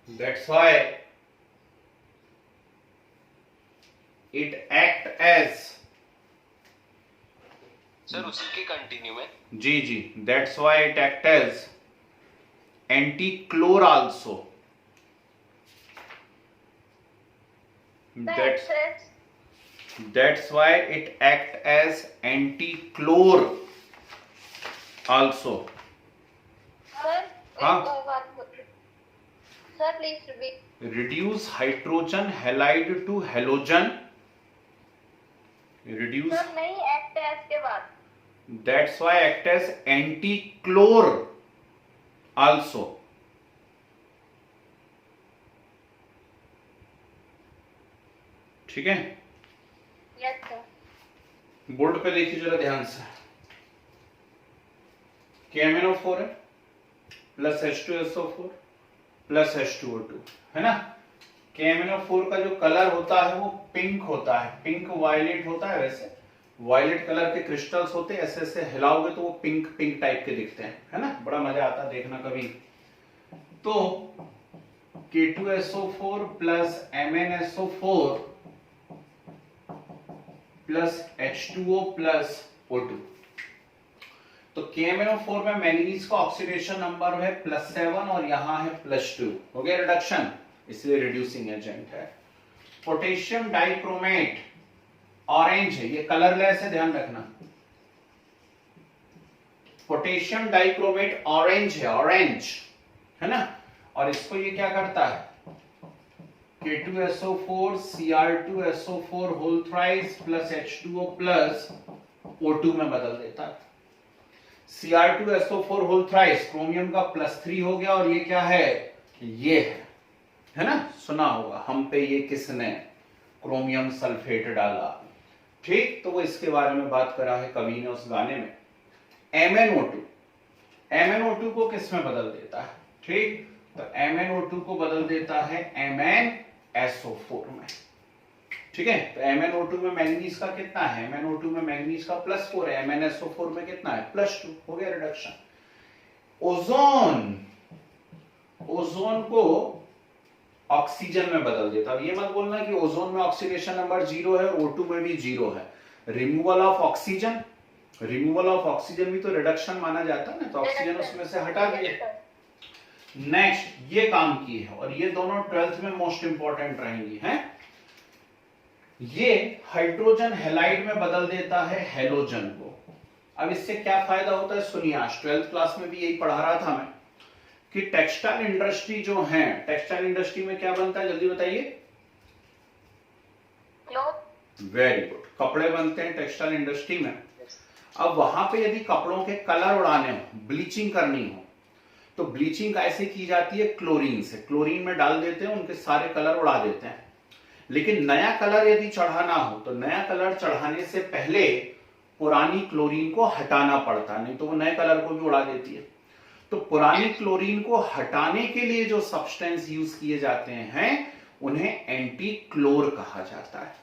That's why it act as, sir उसी के continue में जी जी, that's why it act as anti-chlor also. That's That's why it act as anti-chlor also. Sir हाँ। एक बात बोलिए sir, please repeat. Reduce hydrogen halide to halogen. Reduce. Sir नहीं, act as के बाद। That's why act as anti-chlor also. ठीक है, yes sir. Board पे देखिए जरा ध्यान से। KMnO4 है प्लस H2SO4 प्लस H2O2 है ना। KMnO4 का जो कलर होता है वो पिंक होता है, पिंक वायलेट होता है। वैसे वायलेट कलर के क्रिस्टल्स होते हैं, ऐसे ऐसे हिलाओगे तो वो पिंक पिंक टाइप के दिखते हैं, है ना। बड़ा मजा आता है देखना कभी। तो K2SO4 plus MnSO4 plus H2O plus O2। तो KMnO4 में मैंगनीज का ऑक्सीडेशन नंबर है +7 और यहां है +2, हो गया रिडक्शन, इसलिए रिड्यूसिंग एजेंट है। पोटेशियम डाइक्रोमेट ऑरेंज है, ये कलरलेस है, ध्यान रखना। पोटेशियम डाइक्रोमेट ऑरेंज है, ऑरेंज है ना। और इसको ये क्या करता है, K2SO4 Cr2SO4 whole thrice plus H2O plus O2 में बदल देता है। Cr2SO4 होल थ्राइस क्रोमियम का +3 हो गया, और ये क्या है, ये है ना, सुना होगा हम पे ये किसने, क्रोमियम सल्फेट डाला। ठीक, तो वो इसके बारे में बात करा है कवि ने उस गाने में। MnO2 को किस में बदल देता है, ठीक, तो MnO2 को बदल देता है MnSO4 में। ठीक है, तो MnO2 में मैंगनीज का कितना है, MnO2 में मैंगनीज का +4 है, MnSO4 में कितना है, +2, हो गया रिडक्शन। ओजोन को ऑक्सीजन में बदल देता। अब ये मत बोलना कि ओजोन में ऑक्सीडेशन नंबर 0 है और O2 में भी 0 है। रिमूवल ऑफ ऑक्सीजन भी तो रिडक्शन माना जाता है ना, तो ऑक्सीजन उसमें से हटा दिए। नेक्स्ट ये काम की है, और ये दोनों 12th में मोस्ट इंपॉर्टेंट रहेंगी हैं। ये हाइड्रोजन हैलाइड में बदल देता है हैलोजन को। अब इससे क्या फायदा होता है, सुनिए, आज 12th क्लास में भी यही पढ़ा रहा था मैं कि टेक्सटाइल इंडस्ट्री जो है, टेक्सटाइल इंडस्ट्री में क्या बनता है, जल्दी बताइए। वेरी गुड, कपड़े बनते हैं टेक्सटाइल इंडस्ट्री में। अब वहां पे यदि कपड़ों के कलर उड़ाने हो, ब्लीचिंग करनी हो, तो ब्लीचिंग कैसे की जाती है, क्लोरीन से। क्लोरीन में डाल देते हैं, उनके सारे कलर उड़ा देते हैं। लेकिन नया कलर यदि चढ़ाना हो, तो नया कलर चढ़ाने से पहले पुरानी क्लोरीन को हटाना पड़ता है, नहीं तो वो नए कलर को भी उड़ा देती है। तो पुरानी क्लोरीन को हटाने के लिए जो सब्सटेंस यूज किए जाते हैं उन्हें एंटी क्लोर कहा जाता है।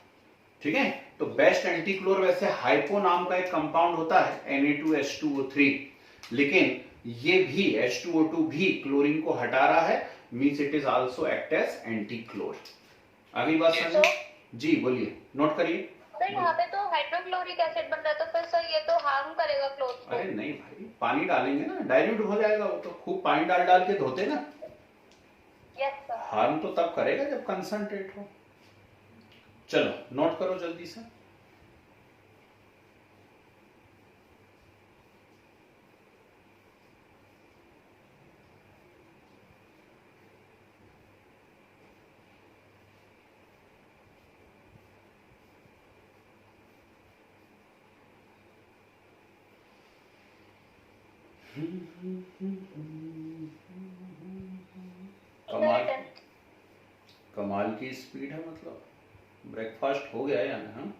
ठीक है, तो बेस्ट एंटी क्लोर वैसे हाइपो नाम का एक कंपाउंड होता है Na2H2O3, लेकिन ये भी H2O2 भी क्लोरीन को हटा रहा है, means it is also act as anti chlor. अगली बात समझ, जी बोलिए, नोट करिए। सर यहाँ पे तो हाइड्रोक्लोरिक एसिड बन रहा है, तो फिर सर ये तो हार्म करेगा क्लोथ्स को। अरे नहीं भाई, पानी डालेंगे ना, डाइल्यूट हो जाएगा वो तो, खूब पानी डाल डाल के धोते ना। Yes sir. हार्म तो तब करेगा जब कंसंट्रेट हो। चलो नोट करो जल्दी से। कमाल की स्पीड है, मतलब ब्रेकफास्ट हो गया यानी। हाँ,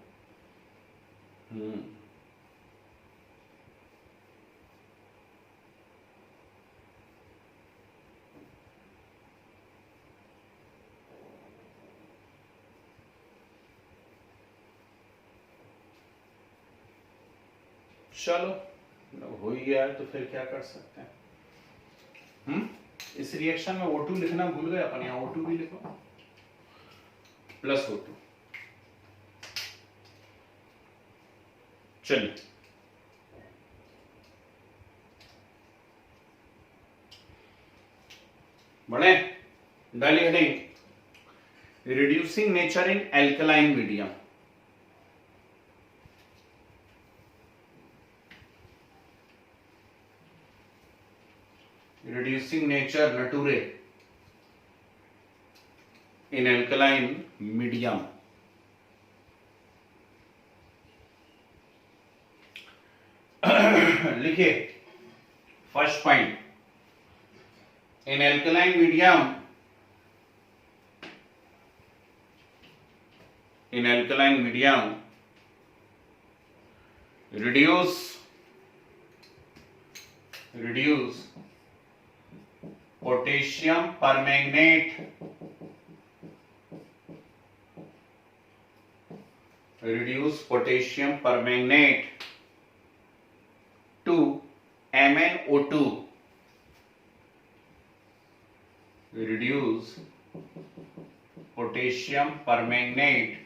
चलो हो ही गया है तो फिर क्या कर सकते हैं। इस रिएक्शन में O2 लिखना भूल गए अपन, यहाँ O2 भी लिखो, प्लस O2। चलिए बढ़े, डाली heading reducing nature in alkaline medium. reducing nature nature in alkaline medium. लिखिए first point, in alkaline medium, in alkaline medium reduce potassium permanganate, reduce potassium permanganate to MnO2, reduce potassium permanganate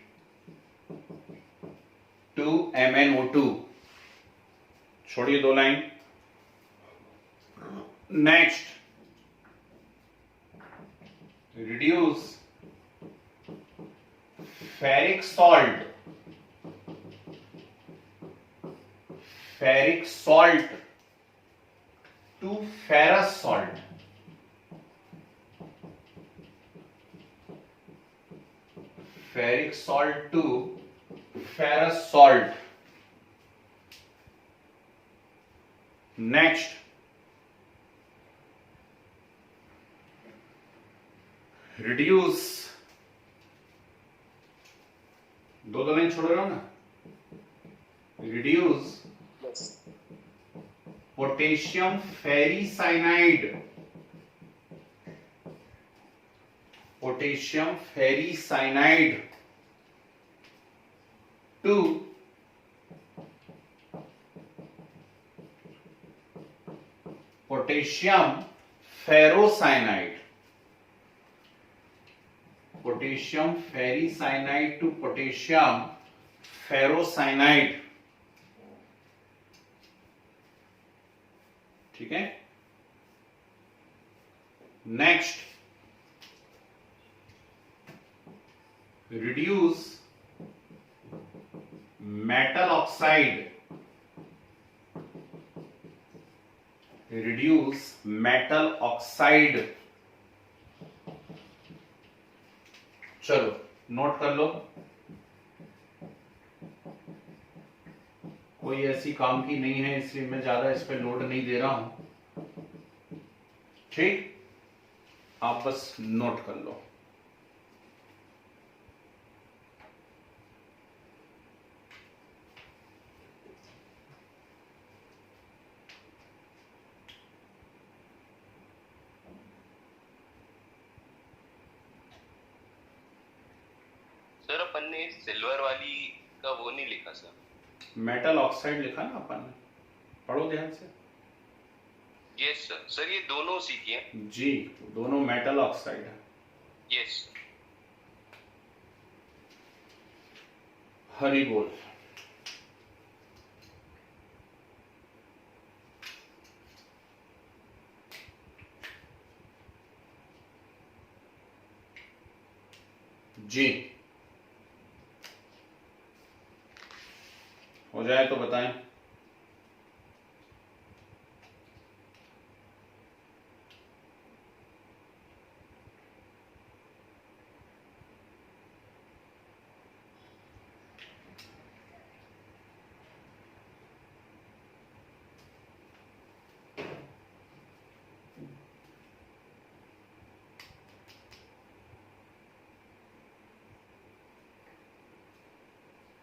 to MnO2. छोड़िए 2 line. Next, reduce ferric salt to ferrous salt. Ferric salt to ferrous salt. Next, reduce, 2 line छोड़ रहा हूं ना, reduce potassium ferricyanide to potassium ferrocyanide. Potassium ferricyanide to potassium ferrocyanide. ठीक है. Next, reduce metal oxide चलो note कर लो, कोई ऐसी काम की नहीं है इसलिए मैं ज्यादा इस पे लोड नहीं दे रहा हूं. ठीक, आप बस नोट कर लो. सर अपन ने सिल्वर वाली का वो नहीं लिखा सर. मेटल ऑक्साइड लिखा ना अपन ने, पढ़ो ध्यान से. Yes sir. सर ये दोनों सीखी हैं जी, दोनों मेटल ऑक्साइड है. यस. हरी बोल. जी, हो जाए तो बताएं.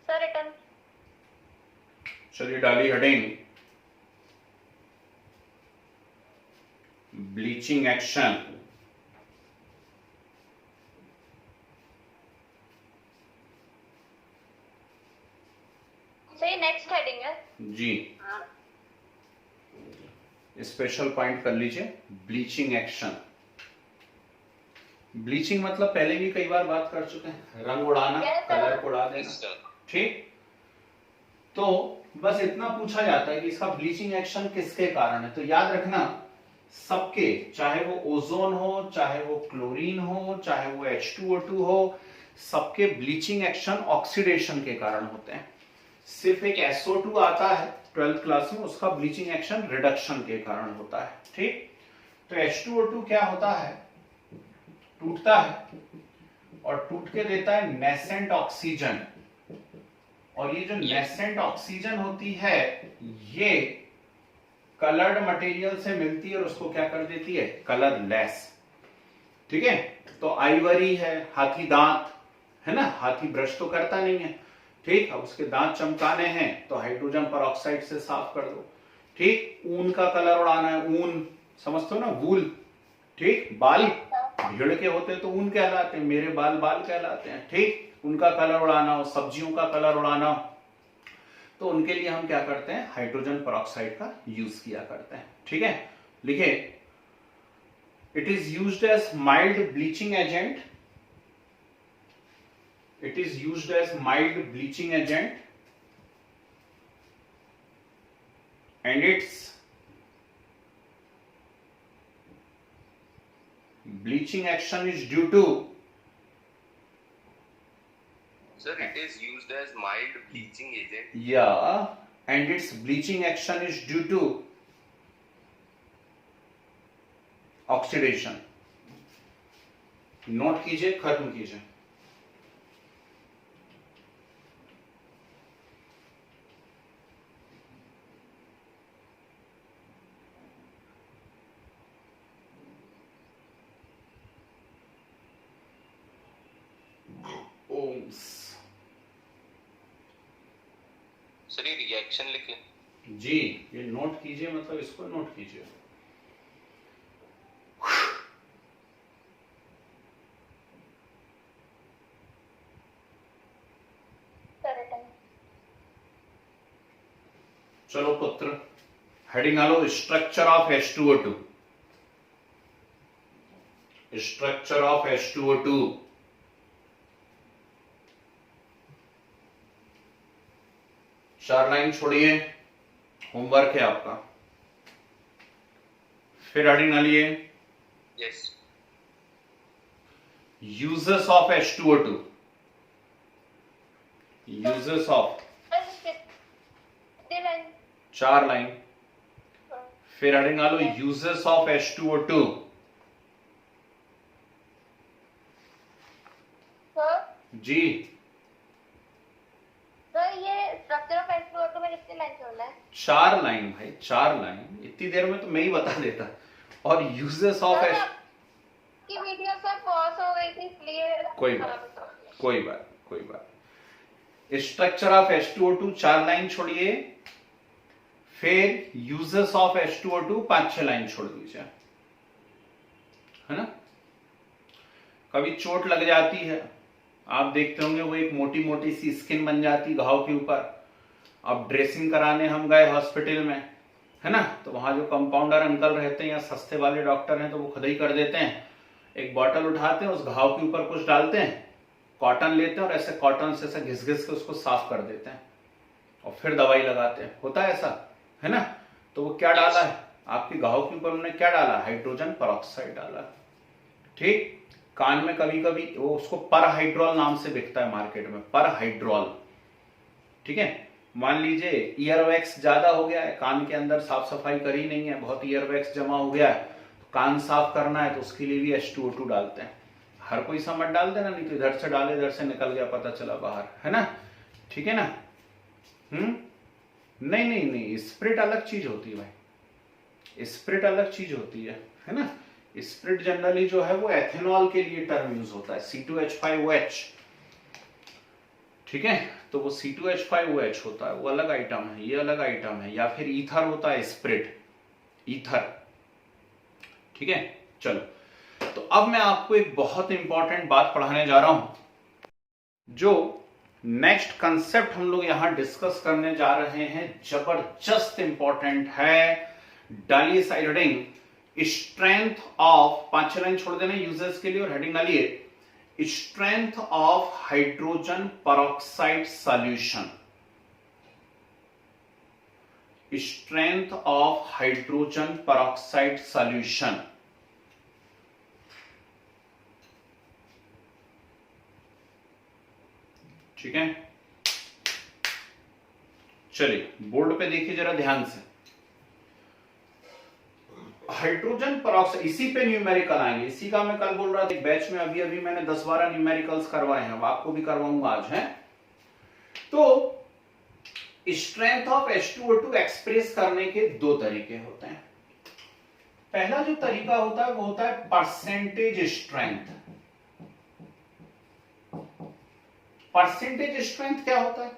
Sir return. चलिए डाली हेडिंग, ब्लीचिंग एक्शन. सही, नेक्स्ट हेडिंग है जी, स्पेशल पॉइंट कर लीजिए, ब्लीचिंग एक्शन. ब्लीचिंग मतलब पहले भी कई बार बात कर चुके हैं, रंग उड़ाना, कलर उड़ा देना. ठीक, तो बस इतना पूछा जाता है कि इसका ब्लीचिंग एक्शन किसके कारण है. तो याद रखना सबके, चाहे वो ओजोन हो, चाहे वो क्लोरीन हो, चाहे वो H2O2 हो, सबके ब्लीचिंग एक्शन ऑक्सीडेशन के कारण होते हैं. सिर्फ एक SO2 आता है 12th क्लास में, उसका ब्लीचिंग एक्शन रिडक्शन के कारण होता है. ठीक, तो H2O2 क्या होता है, टूटता है और टूट के देता है नेसेंट ऑक्सीजन, और ये जो नेसेंट ऑक्सीजन होती है ये कलर्ड मटेरियल से मिलती है और उसको क्या कर देती है, कलरलेस। ठीक है, तो आइवरी है, हाथी दांत है ना, हाथी ब्रश तो करता नहीं है, ठीक, अब उसके दांत चमकाने हैं तो हाइड्रोजन परऑक्साइड से साफ कर दो। ठीक, ऊन का कलर उड़ाना है, ऊन समझते हो ना, वूल, ठीक, बाल भेड़ के होते तो ऊन कहलाते हैं, मेरे बाल बाल कहलाते हैं। ठीक, उनका कलर उड़ाना हो, सब्जियों का कलर उड़ाना हो, तो उनके लिए हम क्या करते हैं, हाइड्रोजन परऑक्साइड का यूज किया करते हैं। ठीक है, लिखे, it is used as mild bleaching agent, it is used as mild bleaching agent and its bleaching action is due to, Sir, it is used as mild bleaching agent. yeah, and its bleaching action is due to oxidation. Note कीजिए, खत्म कीजिए। Sir ये reaction लिख लें। जी, ये note कीजिए, मतलब इसको नोट कीजिए। चलो पुत्र, हेडिंग डालो, structure of H2O2, structure of H2O2। चार लाइन छोड़िए, होमवर्क है आपका। फिर हेडिंग डालिए, yes, uses of H2O2, uses of, चार लाइन। फिर हेडिंग डालो, यूजेस ऑफ H2O2। जी, ये स्ट्रक्चर ऑफ H2O2 में कितनी लाइन छोड़ना है? चार लाइन भाई, चार लाइन, इतनी देर में तो मैं ही बता देता। और यूजेस ऑफ H, की वीडियो सर पॉज हो गई थी इसलिए। कोई बात। स्ट्रक्चर ऑफ H2O2 चार लाइन छोड़िए, फिर यूजेस ऑफ H2O2 5-6 लाइन छोड़ दीजिए, है ना। कभी चोट लग जाती है, आप देखते होंगे वो एक मोटी मोटी सी स्किन बन जाती घाव के ऊपर। अब ड्रेसिंग कराने हम गए हॉस्पिटल में, है ना, तो वहां जो कंपाउंडर अंकल रहते हैं या सस्ते वाले डॉक्टर हैं तो वो खुद ही कर देते हैं। एक बॉटल उठाते हैं, उस घाव के ऊपर कुछ डालते हैं, कॉटन लेते हैं और ऐसे कॉटन से ऐसे घिस घिस के उसको साफ कर देते हैं और फिर दवाई लगाते हैं। होता है ऐसा, है ना। तो वो क्या डाला है आपके घाव के ऊपर, उन्होंने क्या डाला, हाइड्रोजन परऑक्साइड डाला। ठीक, कान में कभी कभी वो उसको परहाइड्रोल नाम से बिकता है मार्केट में, परहाइड्रोल। ठीक है, मान लीजिए ईयर वैक्स ज्यादा हो गया है, कान के अंदर साफ सफाई करी नहीं है, बहुत ईयर वैक्स जमा हो गया है, तो कान साफ करना है तो उसके लिए भी H2O2 डालते हैं। हर कोई सा मत डाल देना, नहीं तो इधर से डाले इधर से निकल गया, पता चला बाहर, है ना। ठीक है ना। नहीं, स्प्रिट अलग चीज होती है भाई, स्प्रिट अलग चीज होती है ना। स्प्रिट जनरली जो है वो एथेनॉल के लिए टर्म यूज होता है, C2H5OH। ठीक है, तो वो C2H5OH होता है, वो अलग आइटम है, ये अलग आइटम है। या फिर ईथर होता है, स्प्रिट, ईथर। ठीक है, चलो, तो अब मैं आपको एक बहुत इंपॉर्टेंट बात पढ़ाने जा रहा हूं। जो नेक्स्ट कंसेप्ट हम लोग यहां डिस्कस करने जा रहे हैं, जबरदस्त इंपॉर्टेंट है। डालिए side heading, strength of, 5-6 line छोड़ देना यूजर्स के लिए, और हेडिंग डालिए strength of hydrogen peroxide solution, strength of hydrogen peroxide solution. ठीक है, चलिए बोर्ड पे देखिए जरा ध्यान से। हाइड्रोजन परऑक्साइड, इसी पे न्यूमेरिकल आएंगे, इसी का मैं कल बोल रहा था बैच में, अभी अभी मैंने 10-12 न्यूमेरिकल्स करवाए हैं, अब आपको भी करवाऊंगा आज है। तो स्ट्रेंथ ऑफ H2O2 एक्सप्रेस करने के दो तरीके होते हैं। पहला जो तरीका होता है वो होता है परसेंटेज स्ट्रेंथ। परसेंटेज स्ट्रेंथ क्या होता है?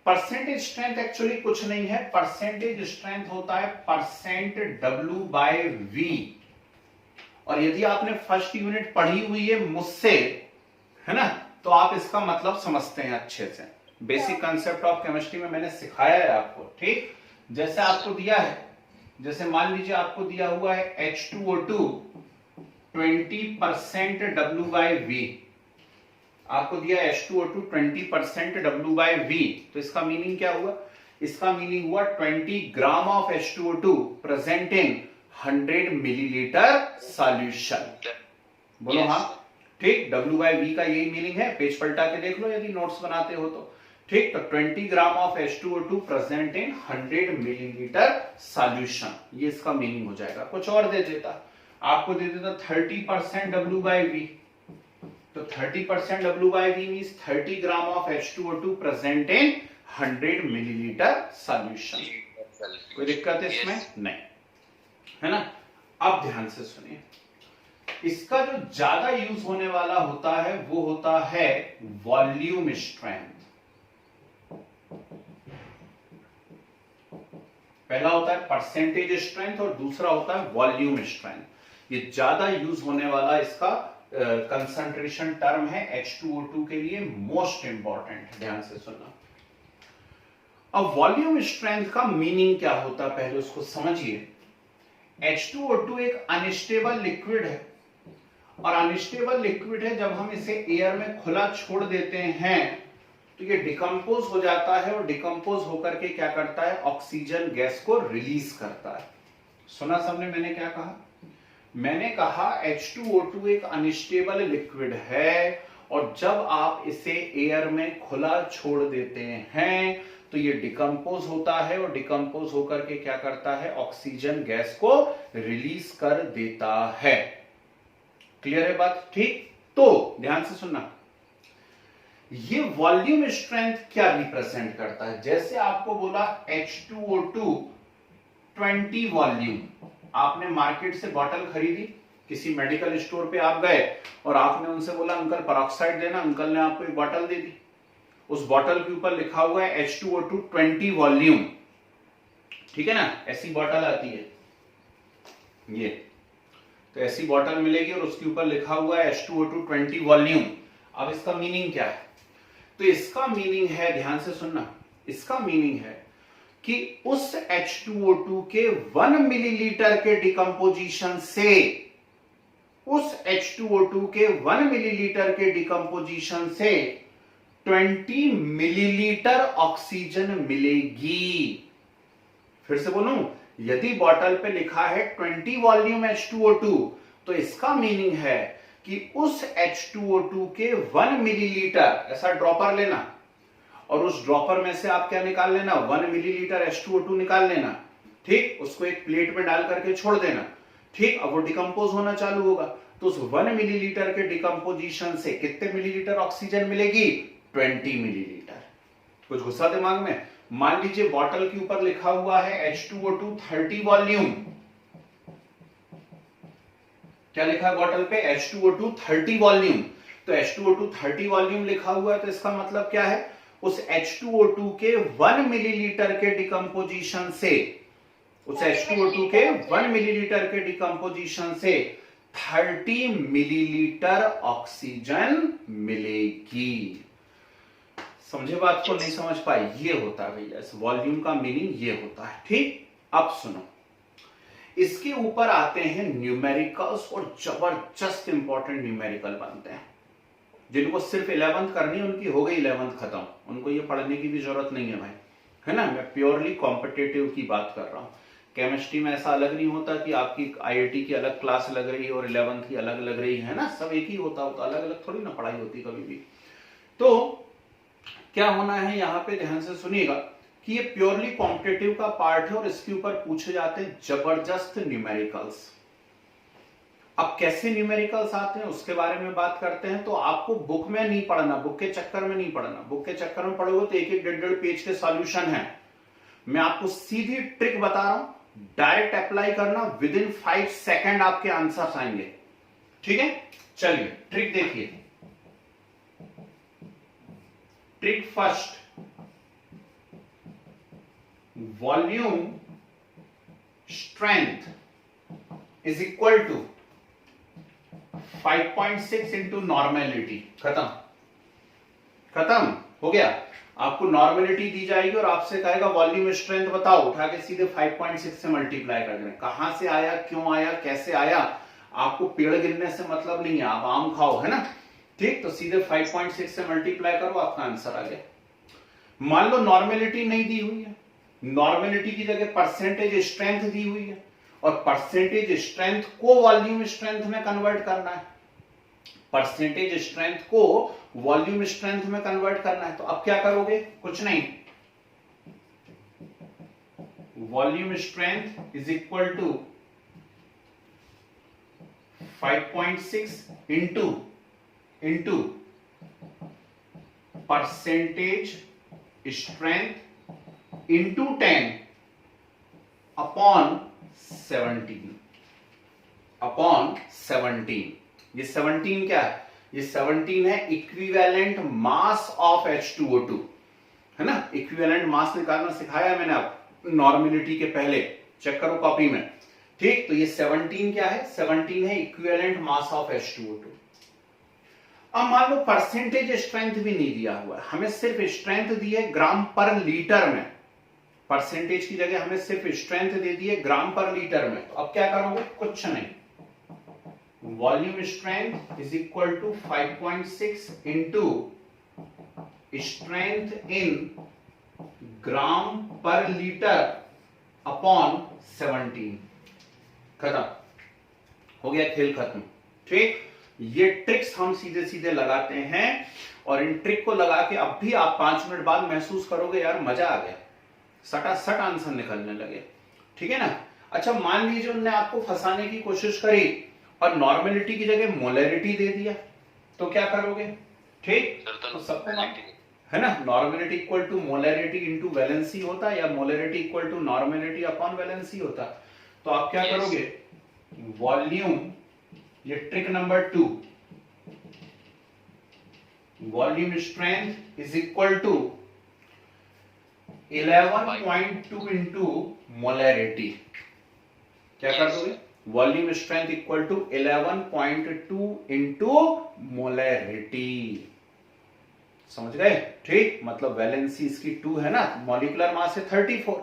परसेंटेज स्ट्रेंथ एक्चुअली कुछ नहीं है, परसेंटेज स्ट्रेंथ होता है परसेंट W/V। और यदि आपने फर्स्ट यूनिट पढ़ी हुई है मुझसे, है ना, तो आप इसका मतलब समझते हैं अच्छे से। बेसिक कंसेप्ट ऑफ केमिस्ट्री में मैंने सिखाया है आपको, ठीक। जैसे आपको दिया है, जैसे मान लीजिए आपको दिया हुआ है H2O2 20% W/V, आपको दिया H2O2 20% W/V, तो इसका मीनिंग क्या हुआ? इसका मीनिंग हुआ 20 gram of H2O2 present in 100 millilitre solution. बोलो हाँ, ठीक। W/V का यही मीनिंग है, पेज पलटा के देख लो यदि नोट्स बनाते हो तो, ठीक। तो 20 gram of H2O2 present in 100 millilitre solution, ये इसका मीनिंग हो जाएगा। कुछ और दे देता, आपको दे देता 30% W/V, तो 30% W/V means 30 gram of H2O2 present in 100 millilitre solution. कोई दिक्कत है इसमें? नहीं, है ना। अब ध्यान से सुनिए, इसका जो ज्यादा यूज होने वाला होता है वो होता है वॉल्यूम स्ट्रेंथ। पहला होता है परसेंटेज स्ट्रेंथ और दूसरा होता है वॉल्यूम स्ट्रेंथ। ये ज्यादा यूज होने वाला इसका कंसंट्रेशन टर्म है H2O2 के लिए, मोस्ट इंपॉर्टेंट, ध्यान से सुनना। अब वॉल्यूम स्ट्रेंथ का मीनिंग क्या होता है पहले उसको समझिए। H2O2 एक अनस्टेबल लिक्विड है, और अनस्टेबल लिक्विड है, जब हम इसे एयर में खुला छोड़ देते हैं तो ये डिकम्पोज हो जाता है, और डिकम्पोज होकर के क्या करता है? ऑक्सीजन गैस को रिलीज करता है। सुना सबने मैंने क्या कहा? मैंने कहा H2O2 एक अनस्टेबल लिक्विड है, और जब आप इसे एयर में खुला छोड़ देते हैं तो ये डिकम्पोज होता है, और डिकम्पोज होकर के क्या करता है? ऑक्सीजन गैस को रिलीज कर देता है। क्लियर है बात? ठीक। तो ध्यान से सुनना, ये वॉल्यूम स्ट्रेंथ क्या रिप्रेजेंट करता है? जैसे आपको बोला H2O2 20 वॉल्यूम, आपने मार्केट से बॉटल खरीदी, किसी मेडिकल स्टोर पे आप गए और आपने उनसे बोला अंकल पेरोक्साइड देना, अंकल ने आपको एक बॉटल दे दी, उस बॉटल के ऊपर लिखा हुआ है H2O2 20 वॉल्यूम, ठीक है ना। ऐसी बॉटल आती है ये, तो ऐसी बॉटल मिलेगी और उसके ऊपर लिखा हुआ है H2O2 20 वॉल्यूम। अब इसका मीनिंग क्या है? तो इसका मीनिंग है, ध्यान से सुनना, इसका मीनिंग है कि उस H2O2 के 1 मिलीलीटर के डिकम्पोजिशन से, उस H2O2 के 1 मिलीलीटर के डिकम्पोजिशन से 20 मिलीलीटर ऑक्सीजन मिलेगी। फिर से बोलूं, यदि बॉटल पे लिखा है 20 वॉल्यूम H2O2, तो इसका मीनिंग है कि उस H2O2 के 1 मिलीलीटर, ऐसा ड्रॉपर लेना और उस ड्रॉपर में से आप क्या निकाल लेना? 1 मिलीलीटर H2O2 निकाल लेना, ठीक। उसको एक प्लेट में डाल करके छोड़ देना, ठीक। अब वो डिकम्पोज होना चालू होगा, तो उस 1 मिलीलीटर के डिकम्पोजिशन से कितने मिलीलीटर ऑक्सीजन मिलेगी? 20 मिलीलीटर। कुछ गुस्सा दिमाग में? मान लीजिए बॉटल के ऊपर लिखा हुआ है H2O2 30 वॉल्यूम, क्या लिखा है बॉटल पे? H2O2 30 volume. तो H2O2 30 वॉल्यूम लिखा हुआ है, तो इसका मतलब क्या है? उस H2O2 के 1 मिलीलीटर के डिकम्पोजिशन से, उस H2O2 के 1 मिलीलीटर के डिकम्पोजिशन से 30 मिलीलीटर ऑक्सीजन मिलेगी। समझे बात को? नहीं समझ पाई? ये होता है भैया, इस वॉल्यूम का मीनिंग ये होता है, ठीक। अब सुनो, इसके ऊपर आते हैं न्यूमेरिकल्स, और जबरदस्त इंपॉर्टेंट न्यूमेरिकल बनते हैं। जिनको सिर्फ 11th करनी है उनकी हो गई 11th खत्म, उनको ये पढ़ने की भी जरूरत नहीं है भाई, है ना। मैं प्योरली कॉम्पिटेटिव की बात कर रहा हूं। केमिस्ट्री में ऐसा अलग नहीं होता कि आपकी IIT की अलग क्लास लग रही है और 11th की अलग लग रही है ना, सब एक ही होता, अलग अलग थोड़ी ना पढ़ाई होती कभी भी। तो क्या होना है यहाँ पे, ध्यान से सुनिएगा, कि ये प्योरली कॉम्पिटिटिव का पार्ट है और इसके ऊपर पूछे जाते हैं जबरदस्त न्यूमेरिकल्स। अब कैसे न्यूमेरिकल्स आते हैं उसके बारे में बात करते हैं। तो आपको बुक में नहीं पढ़ना, बुक के चक्कर में नहीं पढ़ना। बुक के चक्कर में पढ़ोगे तो एक एक डेढ़ पेज के सॉल्यूशन है। मैं आपको सीधी ट्रिक बता रहा हूं, डायरेक्ट अप्लाई करना, विद इन 5 सेकेंड आपके आंसर्स आएंगे। ठीक है, चलिए ट्रिक देखिए। Trick first, volume strength is equal to 5.6 into normality. खत्म, खत्म हो गया। आपको नॉर्मेलिटी दी जाएगी और आपसे कहेगा वॉल्यूम स्ट्रेंथ बताओ, उठा के सीधे 5.6 से मल्टीप्लाई कर देना। कहां से आया, क्यों आया, कैसे आया, आपको पेड़ गिनने से मतलब नहीं है, आप आम खाओ, है ना। ठीक, तो सीधे 5.6 से मल्टीप्लाई करो, आपका आंसर आ गया। मान लो नॉर्मेलिटी नहीं दी हुई है, नॉर्मेलिटी की जगह परसेंटेज स्ट्रेंथ दी हुई है और परसेंटेज स्ट्रेंथ को वॉल्यूम स्ट्रेंथ में कन्वर्ट करना है। परसेंटेज स्ट्रेंथ को वॉल्यूम स्ट्रेंथ में कन्वर्ट करना है। तो अब क्या करोगे, कुछ नहीं, volume strength is equal to 5.6 into percentage strength into 10 upon 17। ये 17 क्या है, ये 17 है इक्विवेलेंट मास ऑफ H2O2, है ना। इक्विवेलेंट मास निकालना सिखाया मैंने आप नॉर्मेलिटी के पहले, चेक करो कॉपी में। ठीक, तो ये 17 क्या है, 17 है इक्विवेलेंट मास ऑफ H2O2। अब मान लो परसेंटेज स्ट्रेंथ भी नहीं दिया हुआ है, हमें सिर्फ स्ट्रेंथ दी है ग्राम पर लीटर में। परसेंटेज की जगह हमें सिर्फ स्ट्रेंथ दे दी है ग्राम पर लीटर में। तो अब क्या करोगे, कुछ नहीं, volume strength is equal to 5.6 into strength in gram per litre upon 17। खत्म हो गया, खेल खत्म। ठीक, ये ट्रिक्स हम सीधे सीधे लगाते हैं और इन ट्रिक को लगा के अब भी आप 5 मिनट बाद महसूस करोगे यार मजा आ गया, सटासट आंसर निकलने लगे। ठीक है ना। अच्छा, मान लीजिए उन्होंने आपको फंसाने की कोशिश करी और नॉर्मेलिटी की जगह मोलैरिटी दे दिया, तो क्या करोगे। ठीक, तो सबको है ना, normality equal to molarity into valency होता है या molarity equal to normality upon valency होता। तो आप क्या करोगे, वॉल्यूम, ये trick number 2, volume strength is equal to 11.2 into molarity. क्या कर दोगे, volume strength equal to 11.2 into molarity. समझ गए। ठीक, मतलब वैलेंसी इसकी 2 है ना, मॉलिक्यूलर मास है 34।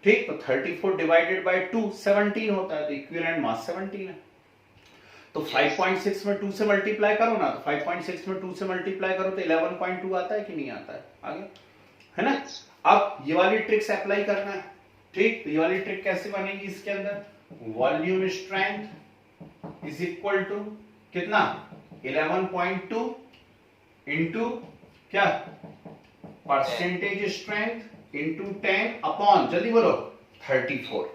ठीक, तो 34 डिवाइडेड बाय 2 17 होता है, तो इक्विवेलेंट मास 17 है। तो 5.6 में 2 से मल्टीप्लाई करो ना, तो 5.6 में 2 से मल्टीप्लाई करो तो 11.2 आता है कि नहीं आता है, आगे है ना। अब ये वाली ट्रिक्स अप्लाई करना है। ठीक, तो ये वाली ट्रिक कैसे बनेगी, इसके अंदर volume strength is equal to कितना, 11.2 इंटू क्या, परसेंटेज स्ट्रेंथ इंटू 10 अपॉन, जल्दी बोलो, 34।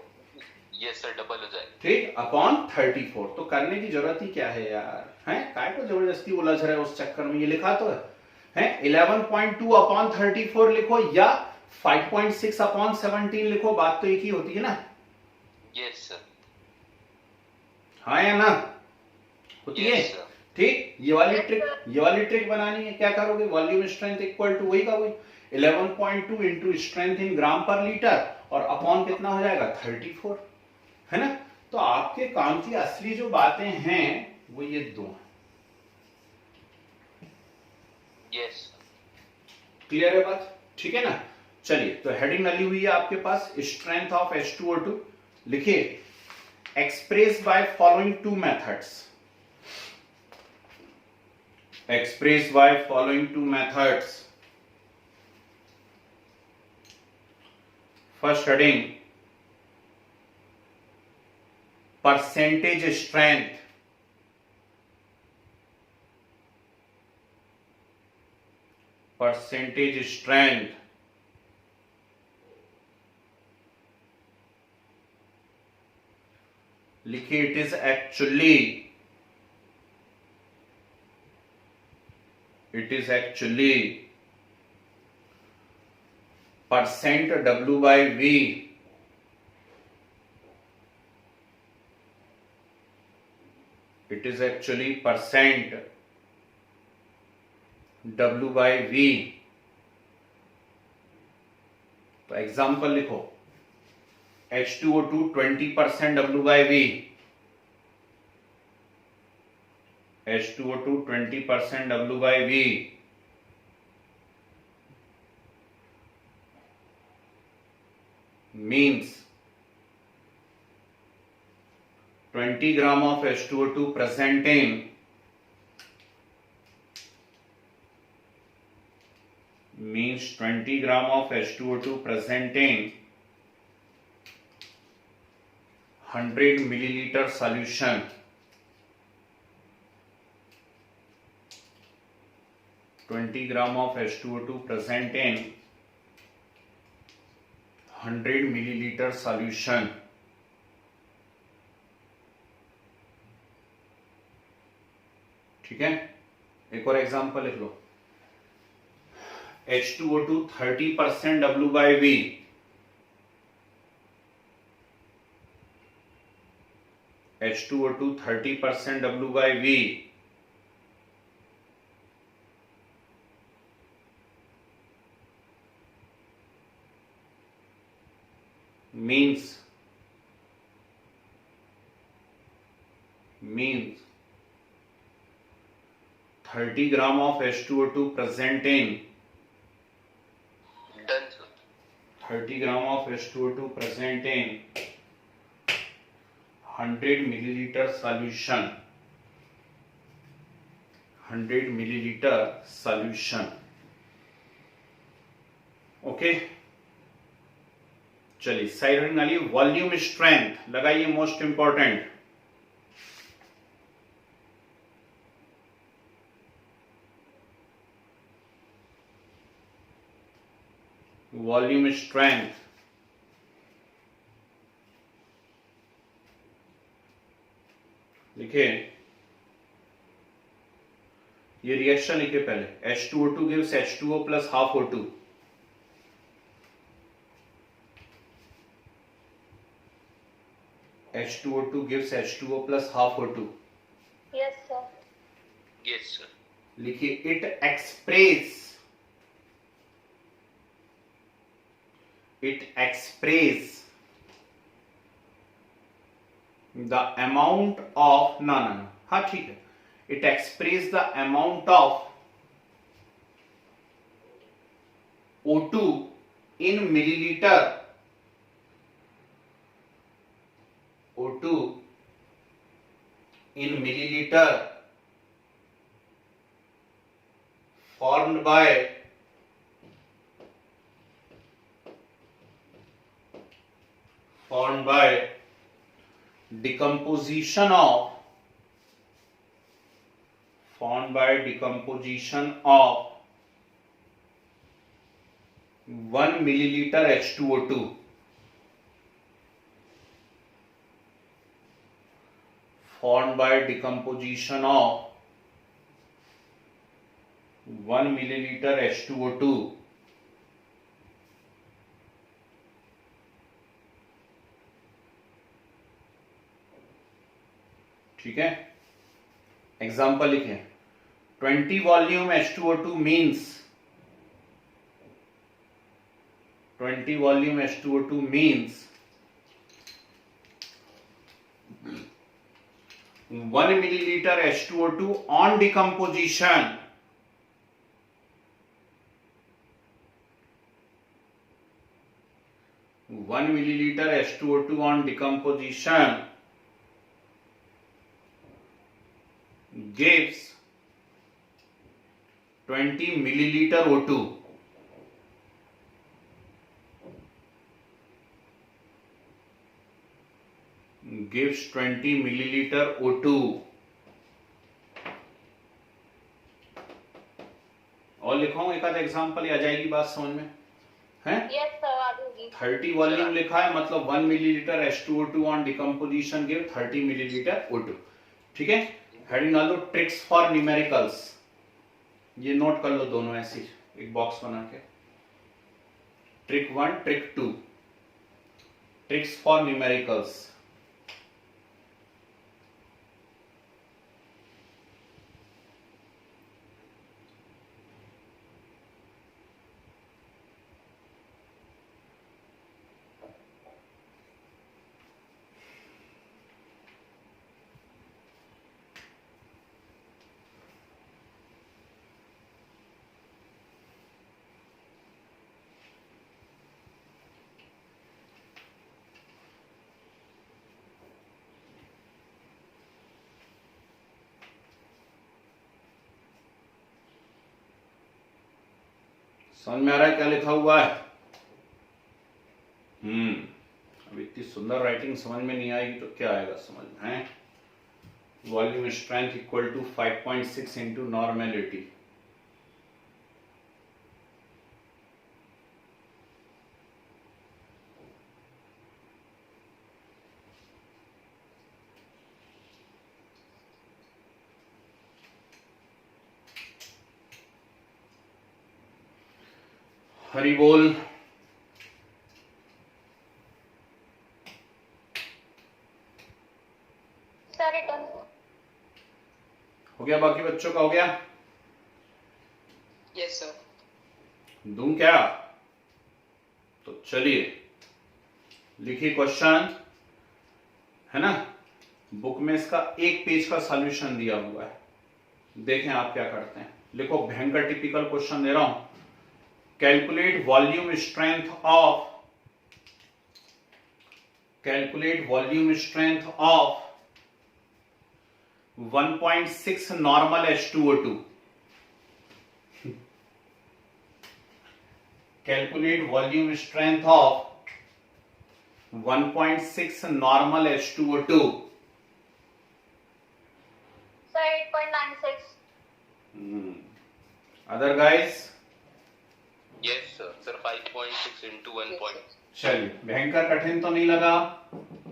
यस सर, डबल हो जाए। ठीक, अपॉन 34। तो करने की जरूरत ही क्या है यार, है काय को जबरदस्ती उलझ रहे उस चक्कर में। ये लिखा तो है 11.2 अपॉन 34 लिखो या 5.6 अपॉन 17 लिखो, बात तो एक ही होती है ना। Yes sir. हाँ या ना, होती है। ठीक, ये वाली ट्रिक बनानी है। क्या करोगे, वॉल्यूम स्ट्रेंथ इक्वल टू वही का वही 11.2 into strength in gram per litre और अपॉन कितना हो जाएगा 34, है ना। तो आपके काम की असली जो बातें हैं वो ये 2 हैं। यस, क्लियर है बात, ठीक है ना। चलिए, तो हेडिंग डाली हुई है आपके पास, स्ट्रेंथ ऑफ H2O2। लिखिए, express by following 2 methods, express by following 2 methods. First heading, percentage strength, percentage strength लिखिए it is actually, it is actually percent W by V. It is actually percent W by V. तो example लिखो, H2O2 20% W by V. H2O2 20% W by V means 20 gram of H2O2 present in means 20 gram of H2O2 present in 100 milliliter solution. 20 gram of H2O2 present in 100 milliliter solution. ठीक है, एक और example लिख लो, H2O2 30% W by V. H2O2 30% W by V means 30 gram of H2O2 present in Done, sir. 30 gram of H2O2 present in 100 milliliter solution. 100 milliliter solution. Okay, चलिए side heading डालिए, volume strength लगाइए, most important. Volume strength लिखिए, ये reaction लिखिए पहले, H2O2 gives H2O plus half O2. H2O2 gives H2O plus half O2. Yes, sir. Yes, sir. लिखिए it express the amount of ना हाँ ठीक है, it express the amount of O2 in milliliter. O2 in milliliter formed by decomposition of 1 milliliter H2O2. Formed by decomposition of 1 milliliter H2O2. ठीक है, example लिखें, 20 volume H2O2 means 20 volume H2O2 means 1 milliliter H2O2 on decomposition. 1 milliliter H2O2 on decomposition gives 20 milliliter O2. Gives 20 milliliter O2. और लिखाऊं एक आध example, आ जाएगी बात समझ में? हैं? Yes, sir. आ जाएगी। 30 वॉल्यूम लिखा है, मतलब 1 millilitre H2O2 on decomposition give 30 millilitre O2। ठीक है, हेडिंग डाल दो ट्रिक्स फॉर न्यूमेरिकल्स, ये नोट कर लो दोनों ऐसी एक बॉक्स बना के, trick 1 trick 2, tricks for numericals. समझ में आ रहा है क्या लिखा हुआ है? अब इतनी सुंदर राइटिंग समझ में नहीं आएगी तो क्या आएगा समझ में? है volume strength equal to 5.6 into normality. Hari बोल। हो गया, बाकी बच्चों का हो गया? Yes sir. दूं क्या? तो चलिए लिखिए क्वेश्चन, है ना, बुक में इसका एक पेज का सॉल्यूशन दिया हुआ है, देखें आप क्या करते हैं। लिखो, भयंकर टिपिकल क्वेश्चन दे रहा हूं। Calculate volume strength of 1.6 normal H2O2. Calculate volume strength of 1.6 normal H2O2. Sir, 8.96. Other guys? Yes sir. Sir 5.6 into 1. चलिए, भयंकर कठिन तो नहीं लगा,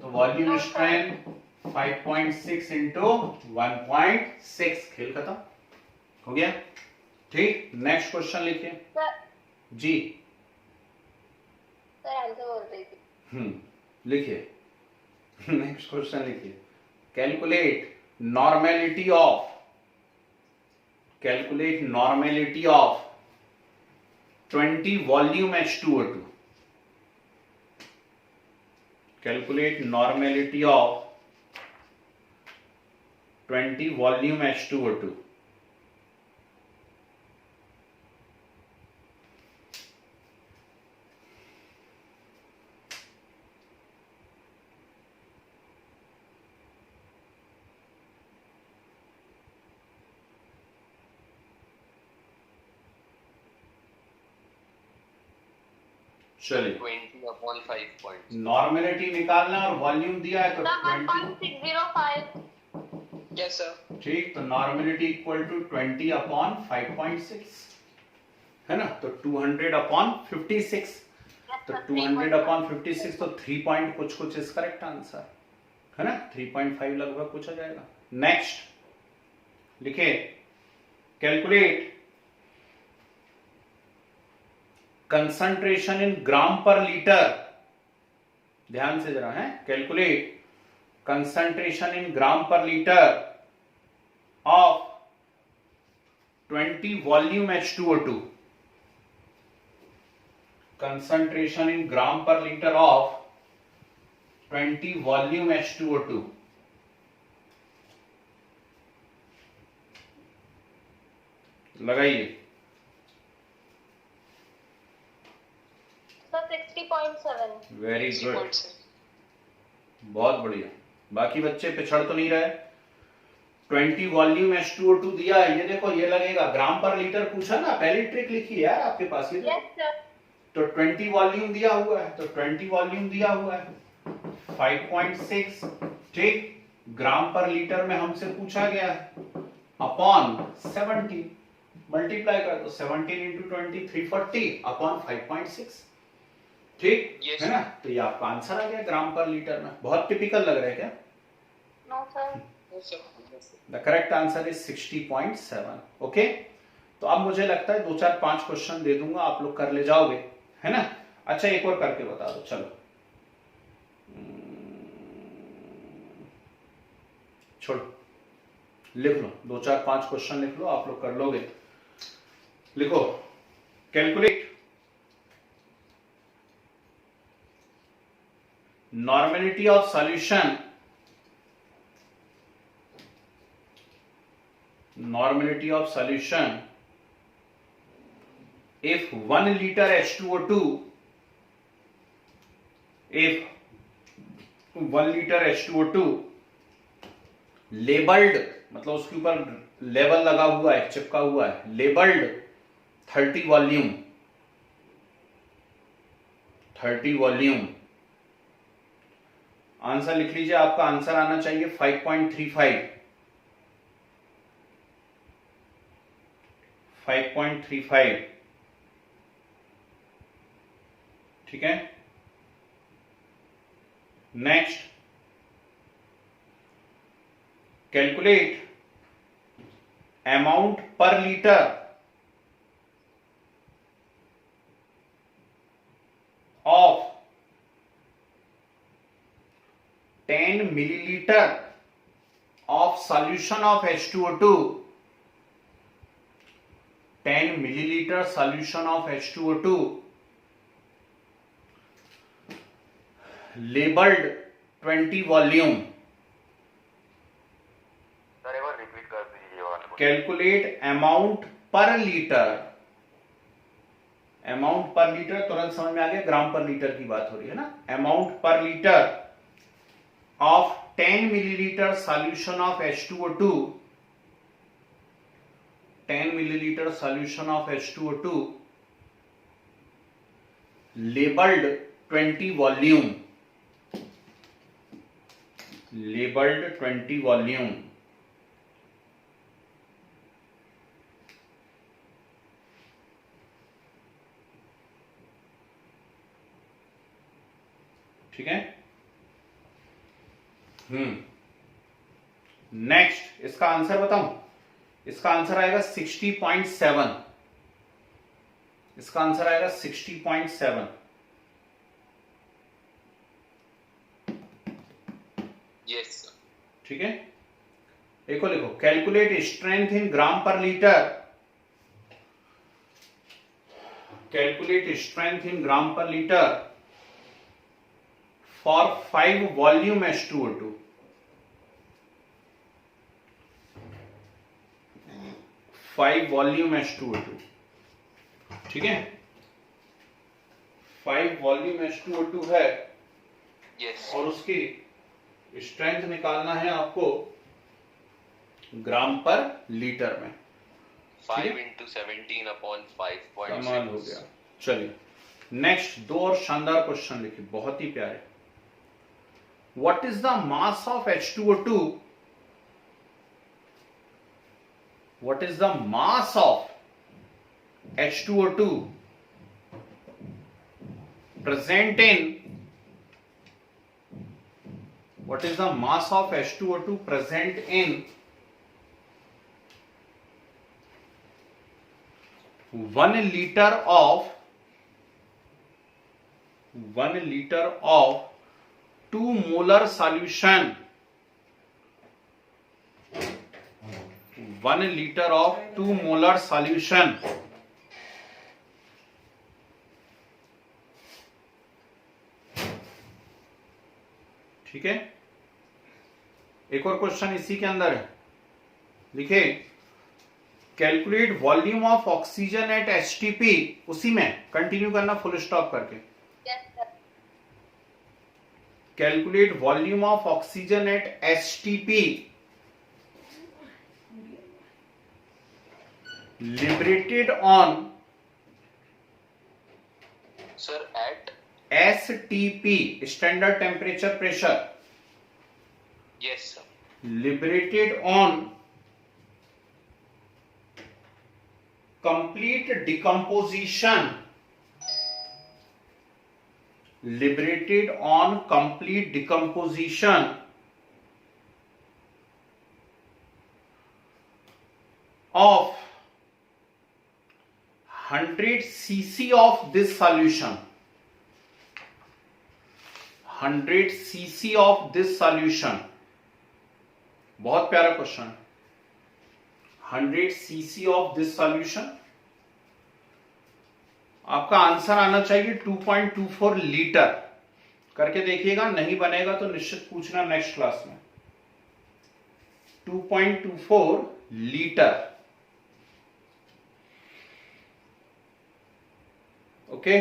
तो वॉल्यूम स्ट्रेंथ 5.6 इंटू 1.6, खेल खत्म हो गया। ठीक, नेक्स्ट क्वेश्चन लिखिए जी। सर आंसर बोल रही थी। लिखिए नेक्स्ट क्वेश्चन लिखिए। Calculate normality of 20 volume H2O2. Calculate normality of 20 volume H2O2. चलिए, 20/5 नॉर्मेलिटी निकालना और वॉल्यूम दिया है तो 1.605। Yes sir. ठीक, तो नॉर्मेलिटी इक्वल टू 20/5.6 है ना, तो 200/56, तो 200/56 तो 3 पॉइंट कुछ इस करेक्ट आंसर है ना, 3.5 लगभग कुछ आ जाएगा। नेक्स्ट लिखे, calculate concentration in gram per litre, ध्यान से जरा है, calculate concentration in gram per litre of 20 volume H2O2, concentration in gram per litre of 20 volume H2O2। लगाइए। 60.7। वेरी गुड, बहुत बढ़िया। बाकी बच्चे पिछड़ तो नहीं रहे। 20 वॉल्यूम H2O2 दिया है, ये देखो, ये लगेगा ग्राम पर लीटर पूछा ना, पहली ट्रिक लिखी है यार आपके पास ये। Yes sir. तो 20 वॉल्यूम दिया हुआ है, तो 20 वॉल्यूम दिया हुआ है 5.6, ठीक, ग्राम पर लीटर में हमसे पूछा गया है, अपॉन 17 मल्टीप्लाई कर दो, 17 इंटू 20 340 अपॉन 5.6, ठीक Yes, है ना? तो ये आपका आंसर आ गया ग्राम पर लीटर में। बहुत टिपिकल लग रहा है क्या? No sir. Yes, sir. The correct answer is 60.7। Okay, तो अब मुझे लगता है 2 4 5 क्वेश्चन दे दूंगा, आप लोग कर ले जाओगे, है ना? अच्छा, एक और करके बता दो, चलो छोड़ो, लिख लो 2 4 5 क्वेश्चन लिख लो, आप लोग कर लोगे। लिखो, calculate normality of solution, normality of solution if 1 liter H2O2, if 1 liter H2O2 labelled, मतलब उसके ऊपर लेबल लगा हुआ है, चिपका हुआ है, लेबल्ड 30 वॉल्यूम, 30 वॉल्यूम। आंसर लिख लीजिए, आपका आंसर आना चाहिए 5.35, 5.35, ठीक है। नेक्स्ट, कैलकुलेट अमाउंट पर litre of 10 millilitre of solution of H2O2, 10 milliliter solution of H2O2 labeled 20 volume। Sir एक बार रिपीट कर दीजिए ये वाला। कैलकुलेट अमाउंट पर लीटर, अमाउंट पर लीटर तुरंत समझ में आ गया, ग्राम पर लीटर की बात हो रही है ना। अमाउंट पर litre of 10 millilitre solution of H2O2, 10 milliliter solution of H2O2 labeled 20 volume, labeled 20 volume। ठीक है। नेक्स्ट, इसका आंसर बताऊं? इसका आंसर आएगा 60.7, इसका आंसर आएगा 60.7। Yes sir. ठीक है, देखो लिखो, calculate strength in gram per litre, calculate strength in gram per litre for 5 volume H2O2, 5 volume H2O2, ठीक है। 5 वॉल्यूम H2O2 है, यस। और उसकी स्ट्रेंथ निकालना है आपको ग्राम पर लीटर में। 5 into 17 upon 5.6। कमाल हो गया। चलिए नेक्स्ट, 2 और शानदार क्वेश्चन लिखिए, बहुत ही प्यारे। What is the mass of H2O2? What is the mass of H2O2 present in, what is the mass of H2O2 present in 1 liter of 2 molar solution, 1 liter of 2 molar solution, ठीक है। एक और question इसी के अंदर है, लिखे calculate volume of oxygen at HTP, उसी में कंटिन्यू करना फुल स्टॉप करके। Yes sir. Calculate volume of oxygen at HTP liberated on, sir at STP standard temperature pressure, yes sir, liberated on complete decomposition liberated on complete decomposition of 100 cc of this solution, 100 cc of this solution, बहुत प्यारा question, 100 cc of this solution, आपका answer आना चाहिए 2.24 litre. करके देखिएगा, नहीं बनेगा तो निश्चित पूछना नेक्स्ट क्लास में। 2.24 लीटर। ओके,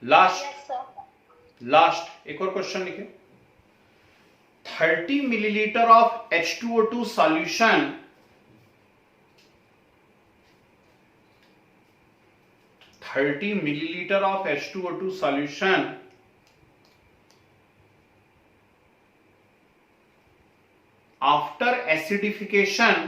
लास्ट एक और क्वेश्चन लिखे। 30 millilitre of H2O2 solution, 30 milliliter of H2O2 solution after acidification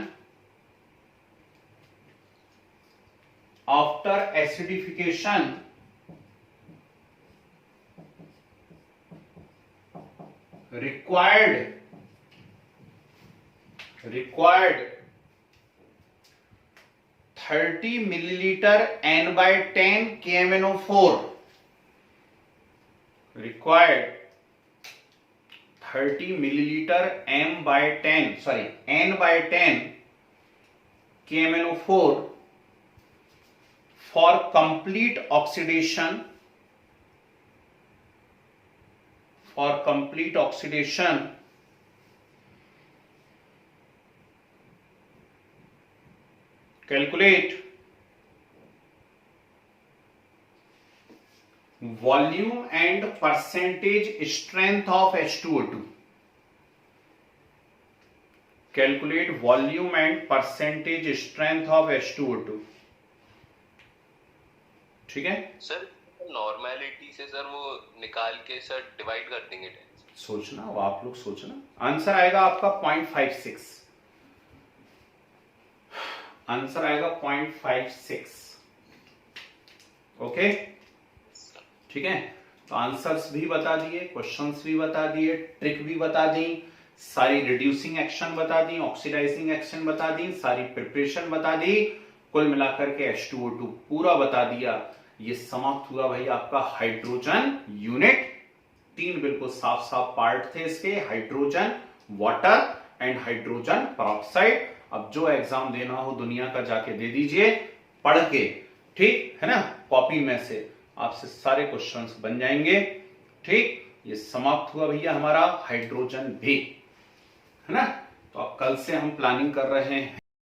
required 30 milliliter N/10 KMnO4, required 30 milliliter N/10 KMnO4 for complete oxidation, calculate volume and percentage strength of H2O2, calculate volume and percentage strength of H2O2। ठीक है sir, normality से sir वो निकाल के sir divide कर देंगे। सोचना, वो आप लोग सोचना। आंसर आएगा आपका 0.56, आंसर आएगा 0.56। ओके, ठीक है। तो आंसर्स भी बता दिए, क्वेश्चंस भी बता दिए, ट्रिक भी बता दी, सारी रिड्यूसिंग एक्शन बता दी, ऑक्सीडाइजिंग एक्शन बता दी, सारी प्रिपरेशन बता दी, कुल मिलाकर के H2O2 पूरा बता दिया। ये समाप्त हुआ भाई आपका हाइड्रोजन यूनिट। 3 बिल्कुल साफ साफ पार्ट थे इसके, hydrogen, water and hydrogen peroxide. अब जो एग्जाम देना हो दुनिया का जाके दे दीजिए पढ़ के, ठीक है ना, कॉपी में से आपसे सारे क्वेश्चंस बन जाएंगे। ठीक, ये समाप्त हुआ भैया हमारा हाइड्रोजन भी, है ना। तो अब कल से हम प्लानिंग कर रहे हैं